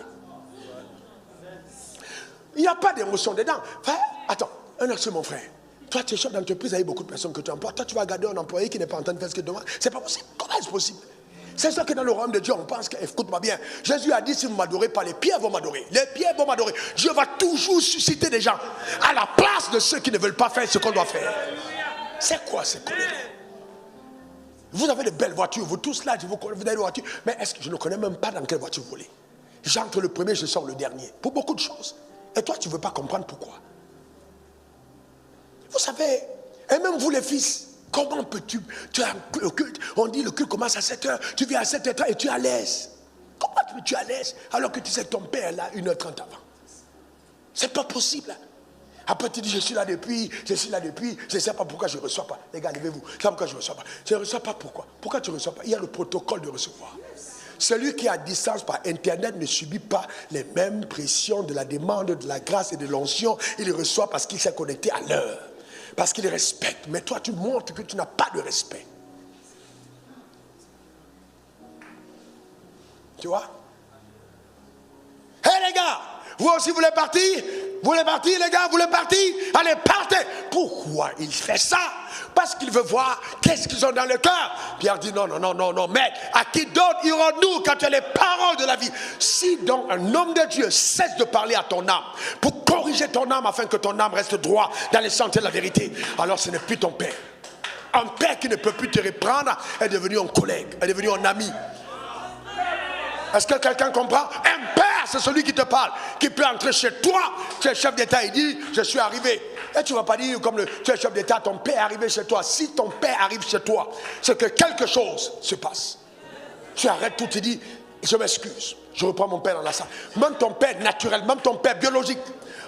Il n'y a pas d'émotion dedans. Frère, attends, un instant mon frère. Toi, tu es chef d'entreprise avec beaucoup de personnes que tu emploies. Toi, tu vas garder un employé qui n'est pas en train de faire ce qu'il demande. C'est pas possible. Comment est-ce possible? C'est ça que dans le royaume de Dieu, on pense que, écoute-moi bien, Jésus a dit, si vous m'adorez pas, les pierres vont m'adorer. Les pierres vont m'adorer. Dieu va toujours susciter des gens à la place de ceux qui ne veulent pas faire ce qu'on doit faire. C'est quoi ces conneries? Vous avez de belles voitures, vous tous là, vous avez des voitures. Mais est-ce que je ne connais même pas dans quelle voiture vous voulez? J'entre le premier, je sors le dernier. Pour beaucoup de choses. Et toi, tu ne veux pas comprendre pourquoi. Vous savez, et même vous les fils, comment peux-tu, tu as le culte, on dit le culte commence à 7 h, tu viens à 7 h et tu es à l'aise. Comment tu es à l'aise alors que tu sais que ton père est là 1h30 avant? C'est pas possible. Après tu dis je suis là depuis, je ne sais pas pourquoi je ne reçois pas. Les gars, levez-vous, je ne sais pas pourquoi je ne reçois pas. Je ne reçois pas pourquoi? Pourquoi tu ne reçois pas? Il y a le protocole de recevoir. Celui qui est à distance par internet ne subit pas les mêmes pressions de la demande, de la grâce et de l'onction. Il reçoit parce qu'il s'est connecté à l'heure. Parce qu'il respecte. Mais toi, tu montres que tu n'as pas de respect. Tu vois? Hé les gars, vous aussi vous voulez partir? Vous voulez partir les gars? Vous voulez partir? Allez, partez! Pourquoi il fait ça? Parce qu'il veut voir qu'est-ce qu'ils ont dans le cœur. Pierre dit non, mais à qui d'autre irons-nous quand tu as les paroles de la vie? Si donc un homme de Dieu cesse de parler à ton âme pour corriger ton âme afin que ton âme reste droit dans les sentiers de la vérité, alors ce n'est plus ton père. Un père qui ne peut plus te reprendre est devenu un collègue, est devenu un ami. Est-ce que quelqu'un comprend? Un père, c'est celui qui te parle, qui peut entrer chez toi. Tu es chef d'État, il dit, je suis arrivé. Et tu ne vas pas dire comme tu es chef d'État, ton père est arrivé chez toi. Si ton père arrive chez toi, c'est que quelque chose se passe. Tu arrêtes tout, tu dis, je m'excuse, je reprends mon père dans la salle. Même ton père naturel, même ton père biologique,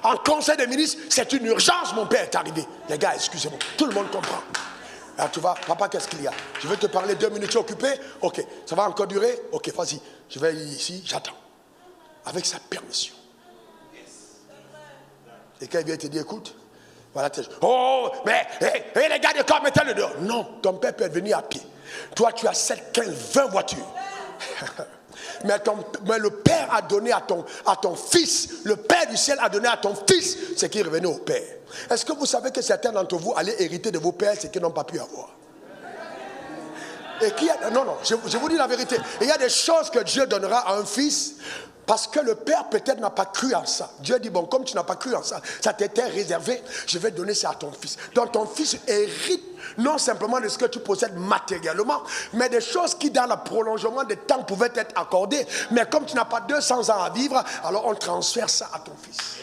en conseil des ministres, c'est une urgence, mon père est arrivé. Les gars, excusez-moi, tout le monde comprend. Alors tu vas, papa, qu'est-ce qu'il y a? Je vais te parler 2 minutes, tu es occupé? Ok, ça va encore durer? Ok, vas-y, je vais ici, j'attends. Avec sa permission. Et quand il vient te dire, écoute, voilà, oh, mais les gars de corps, mettez-le dehors. Non, ton père peut venir à pied. Toi, tu as 7, 15, 20 voitures. Mais le père a donné à ton fils, le père du ciel a donné à ton fils ce qui revenait au père. Est-ce que vous savez que certains d'entre vous allaient hériter de vos pères ce qu'ils n'ont pas pu avoir? Et je vous dis la vérité. Il y a des choses que Dieu donnera à un fils parce que le père peut-être n'a pas cru en ça. Dieu dit, bon, comme tu n'as pas cru en ça, ça t'était réservé, je vais donner ça à ton fils. Donc ton fils hérite non simplement de ce que tu possèdes matériellement, mais des choses qui dans le prolongement des temps pouvaient être accordées. Mais comme tu n'as pas 200 ans à vivre, alors on transfère ça à ton fils.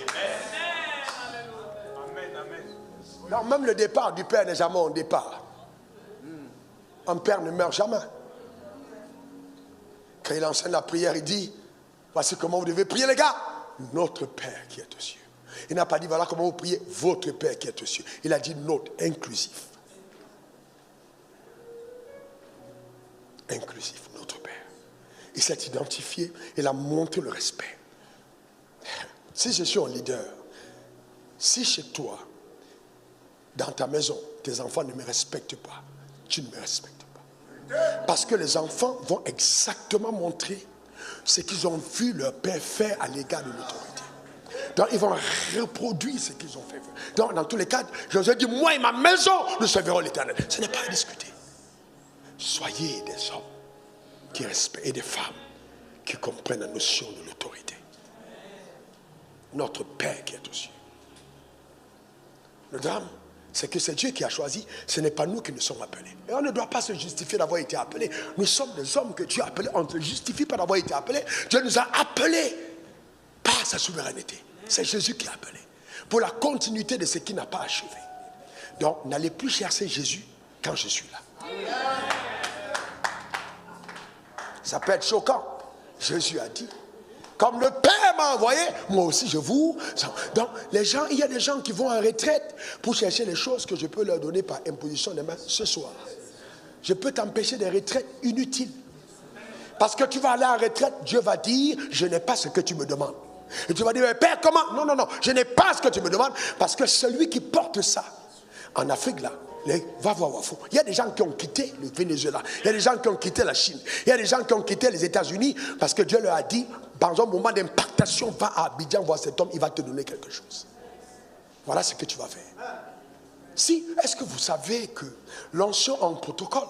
Non, même le départ du père n'est jamais un départ. Un père ne meurt jamais. Quand il enseigne la prière, il dit, voici comment vous devez prier les gars. Notre Père qui est aux cieux. Il n'a pas dit, voilà comment vous priez votre Père qui est aux cieux. Il a dit notre, inclusif. Inclusif, notre Père. Il s'est identifié, il a montré le respect. Si je suis un leader, si chez toi, dans ta maison, tes enfants ne me respectent pas, tu ne me respectes pas. Parce que les enfants vont exactement montrer ce qu'ils ont vu leur père faire à l'égard de l'autorité. Donc, ils vont reproduire ce qu'ils ont fait. Donc, dans tous les cas, je vous ai dit, moi et ma maison, nous servirons l'Éternel. Ce n'est pas à discuter. Soyez des hommes qui respectent et des femmes qui comprennent la notion de l'autorité. Notre Père qui est aux cieux. Le drame, c'est que c'est Dieu qui a choisi, ce n'est pas nous qui nous sommes appelés. Et on ne doit pas se justifier d'avoir été appelés. Nous sommes des hommes que Dieu a appelés, on ne se justifie pas d'avoir été appelés. Dieu nous a appelés par sa souveraineté. C'est Jésus qui a appelé. Pour la continuité de ce qui n'a pas achevé. Donc, n'allez plus chercher Jésus quand je suis là. Ça peut être choquant. Jésus a dit, comme le Père m'a envoyé, moi aussi je vous... Donc, les gens, il y a des gens qui vont en retraite pour chercher les choses que je peux leur donner par imposition des mains ce soir. Je peux t'empêcher des retraites inutiles. Parce que tu vas aller en retraite, Dieu va dire, je n'ai pas ce que tu me demandes. Et tu vas dire, mais Père, comment? Non, non, non, je n'ai pas ce que tu me demandes, parce que celui qui porte ça, en Afrique là, va voir Wafo. Il y a des gens qui ont quitté le Venezuela, il y a des gens qui ont quitté la Chine, il y a des gens qui ont quitté les États-Unis, parce que Dieu leur a dit, dans un moment d'impactation, va à Abidjan voir cet homme, il va te donner quelque chose. Voilà ce que tu vas faire. Si, est-ce que vous savez que l'onction en protocole,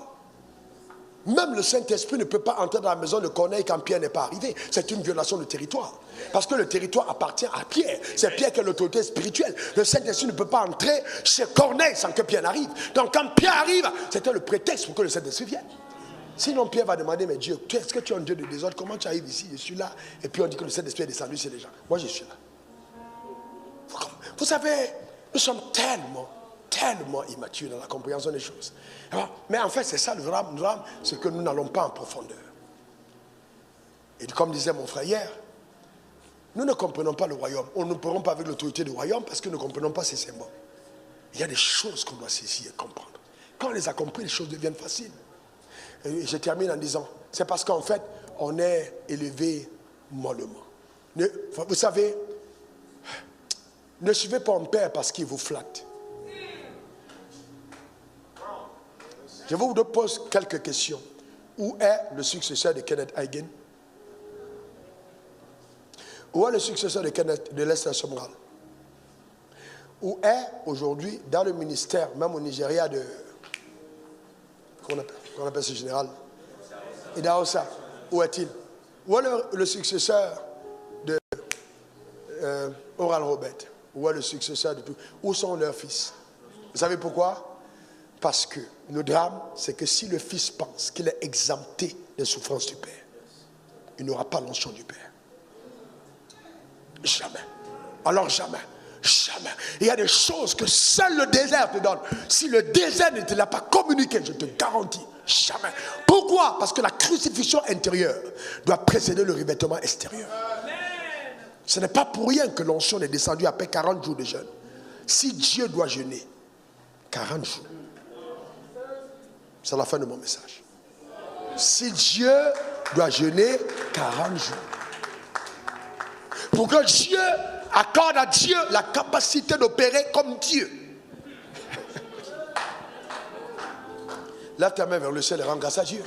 même le Saint-Esprit ne peut pas entrer dans la maison de Corneille quand Pierre n'est pas arrivé. C'est une violation de territoire. Parce que le territoire appartient à Pierre. C'est Pierre qui est l'autorité spirituelle. Le Saint-Esprit ne peut pas entrer chez Corneille sans que Pierre n'arrive. Donc quand Pierre arrive, c'était le prétexte pour que le Saint-Esprit vienne. Sinon Pierre va demander, mais Dieu, est-ce que tu es un Dieu de désordre? Comment tu arrives ici? Je suis là. Et puis on dit que le Saint-Esprit est descendu chez les gens. Moi je suis là. Vous savez, nous sommes tellement immatures dans la compréhension des choses. Mais en fait, c'est ça le drame, c'est que nous n'allons pas en profondeur. Et comme disait mon frère hier, nous ne comprenons pas le royaume. On ne pourrons pas avec l'autorité du royaume parce que nous ne comprenons pas ses symboles. Il y a des choses qu'on doit saisir et comprendre. Quand on les a compris, les choses deviennent faciles. Et je termine en disant, c'est parce qu'en fait, on est élevé mollement. Vous savez, ne suivez pas un père parce qu'il vous flatte. Je vous pose quelques questions. Où est le successeur de Kenneth Hagin? Où est le successeur de Lester Sumrall? Où est aujourd'hui, dans le ministère, même au Nigeria, qu'on appelle ce général? Idahosa. Où est-il? Où est le successeur de Oral Robert? Où est le successeur de tout? Où sont leurs fils? Vous savez pourquoi? Parce que le drame, c'est que si le fils pense qu'il est exempté des souffrances du Père, il n'aura pas l'onction du Père. Jamais. Alors jamais. Jamais. Il y a des choses que seul le désert te donne. Si le désert ne te l'a pas communiqué, je te garantis, jamais. Pourquoi? Parce que la crucifixion intérieure doit précéder le revêtement extérieur. Ce n'est pas pour rien que l'onction est descendue après 40 jours de jeûne. Si Dieu doit jeûner 40 jours, c'est la fin de mon message. Si Dieu doit jeûner 40 jours, pour que Dieu accorde à Dieu la capacité d'opérer comme Dieu. Lève ta main vers le ciel et rends grâce à Dieu.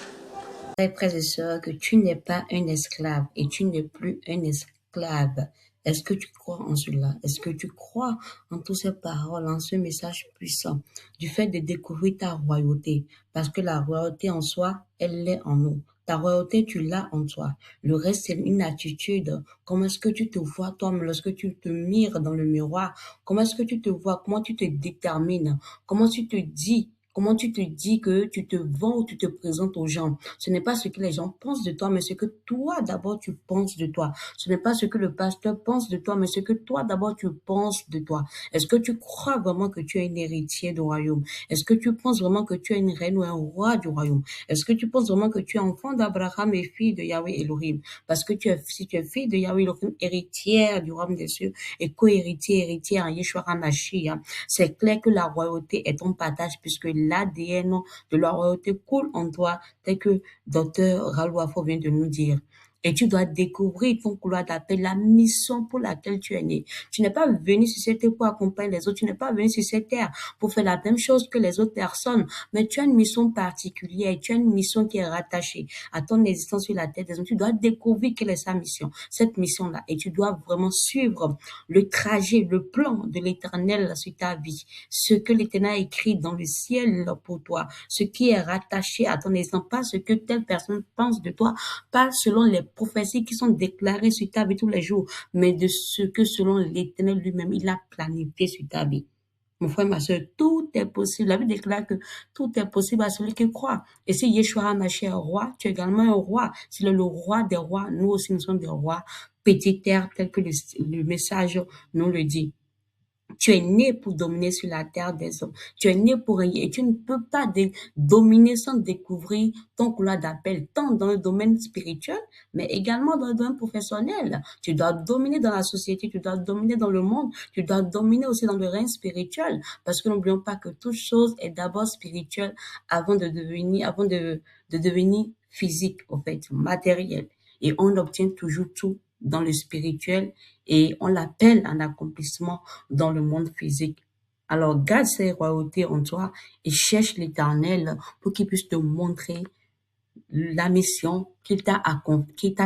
Frères et sœurs, que tu n'es pas un esclave et tu n'es plus un esclave. Est-ce que tu crois en cela? Est-ce que tu crois en toutes ces paroles, en ce message puissant, du fait de découvrir ta royauté? Parce que la royauté en soi, elle est en nous. Ta royauté, tu l'as en toi. Le reste, c'est une attitude. Comment est-ce que tu te vois, toi, lorsque tu te mires dans le miroir? Comment est-ce que tu te vois? Comment tu te détermines? Comment tu te dis? Comment tu te dis que tu te vends ou tu te présentes aux gens? Ce n'est pas ce que les gens pensent de toi, mais ce que toi, d'abord, tu penses de toi. Ce n'est pas ce que le pasteur pense de toi, mais ce que toi, d'abord, tu penses de toi. Est-ce que tu crois vraiment que tu es un héritier du royaume? Est-ce que tu penses vraiment que tu es une reine ou un roi du royaume? Est-ce que tu penses vraiment que tu es enfant d'Abraham et fille de Yahweh Elohim? Parce que si tu es fille de Yahweh Elohim, héritière du royaume des cieux et héritière en Yeshua HaMashiach, c'est clair que la royauté est ton partage puisque l'ADN de la royauté coule en toi, tel que Dr. Ralwafo vient de nous dire. Et tu dois découvrir ton couloir d'appel, la mission pour laquelle tu es né. Tu n'es pas venu sur cette terre pour accompagner les autres. Tu n'es pas venu sur cette terre pour faire la même chose que les autres personnes. Mais tu as une mission particulière. Tu as une mission qui est rattachée à ton existence sur la terre des hommes. Tu dois découvrir quelle est sa mission, cette mission-là. Et tu dois vraiment suivre le trajet, le plan de l'Éternel sur ta vie. Ce que l'Éternel a écrit dans le ciel pour toi. Ce qui est rattaché à ton existence. Pas ce que telle personne pense de toi. Pas selon les prophéties qui sont déclarées sur ta vie tous les jours. Mais de ce que selon l'Éternel lui-même, il a planifié sur ta vie. Mon frère, ma soeur, tout est possible. La Bible déclare que tout est possible à celui qui croit. Et si Yeshua Mashiach est roi, tu es également un roi. S'il est le roi des rois, nous aussi nous sommes des rois. Petite terre, tel que le message nous le dit. Tu es né pour dominer sur la terre des hommes. Tu es né pour régner et tu ne peux pas dominer sans découvrir ton couloir d'appel, tant dans le domaine spirituel, mais également dans le domaine professionnel. Tu dois dominer dans la société, tu dois dominer dans le monde, tu dois dominer aussi dans le règne spirituel, parce que n'oublions pas que toute chose est d'abord spirituelle avant de devenir physique, en fait, matériel. Et on obtient toujours tout dans le spirituel et on l'appelle un accomplissement dans le monde physique. Alors, garde ces royautés en toi et cherche l'Éternel pour qu'il puisse te montrer la mission qu'il t'a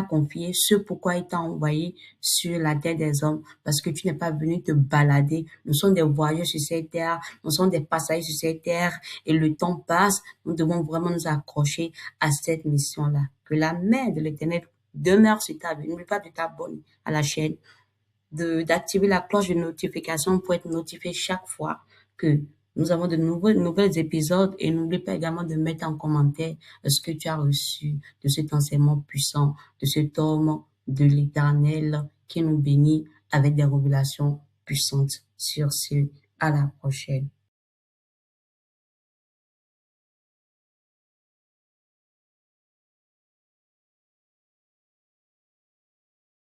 confiée, ce pourquoi il t'a envoyé sur la terre des hommes, parce que tu n'es pas venu te balader. Nous sommes des voyageurs sur cette terre, nous sommes des passagers sur cette terre, et le temps passe. Nous devons vraiment nous accrocher à cette mission-là. Que la main de l'Éternel demeure sur ta vie. N'oublie pas de t'abonner à la chaîne, d'activer la cloche de notification pour être notifié chaque fois que nous avons de nouvelles épisodes, et n'oublie pas également de mettre en commentaire ce que tu as reçu de cet enseignement puissant, de cet homme de l'Éternel qui nous bénit avec des révélations puissantes. Sur ce, à la prochaine.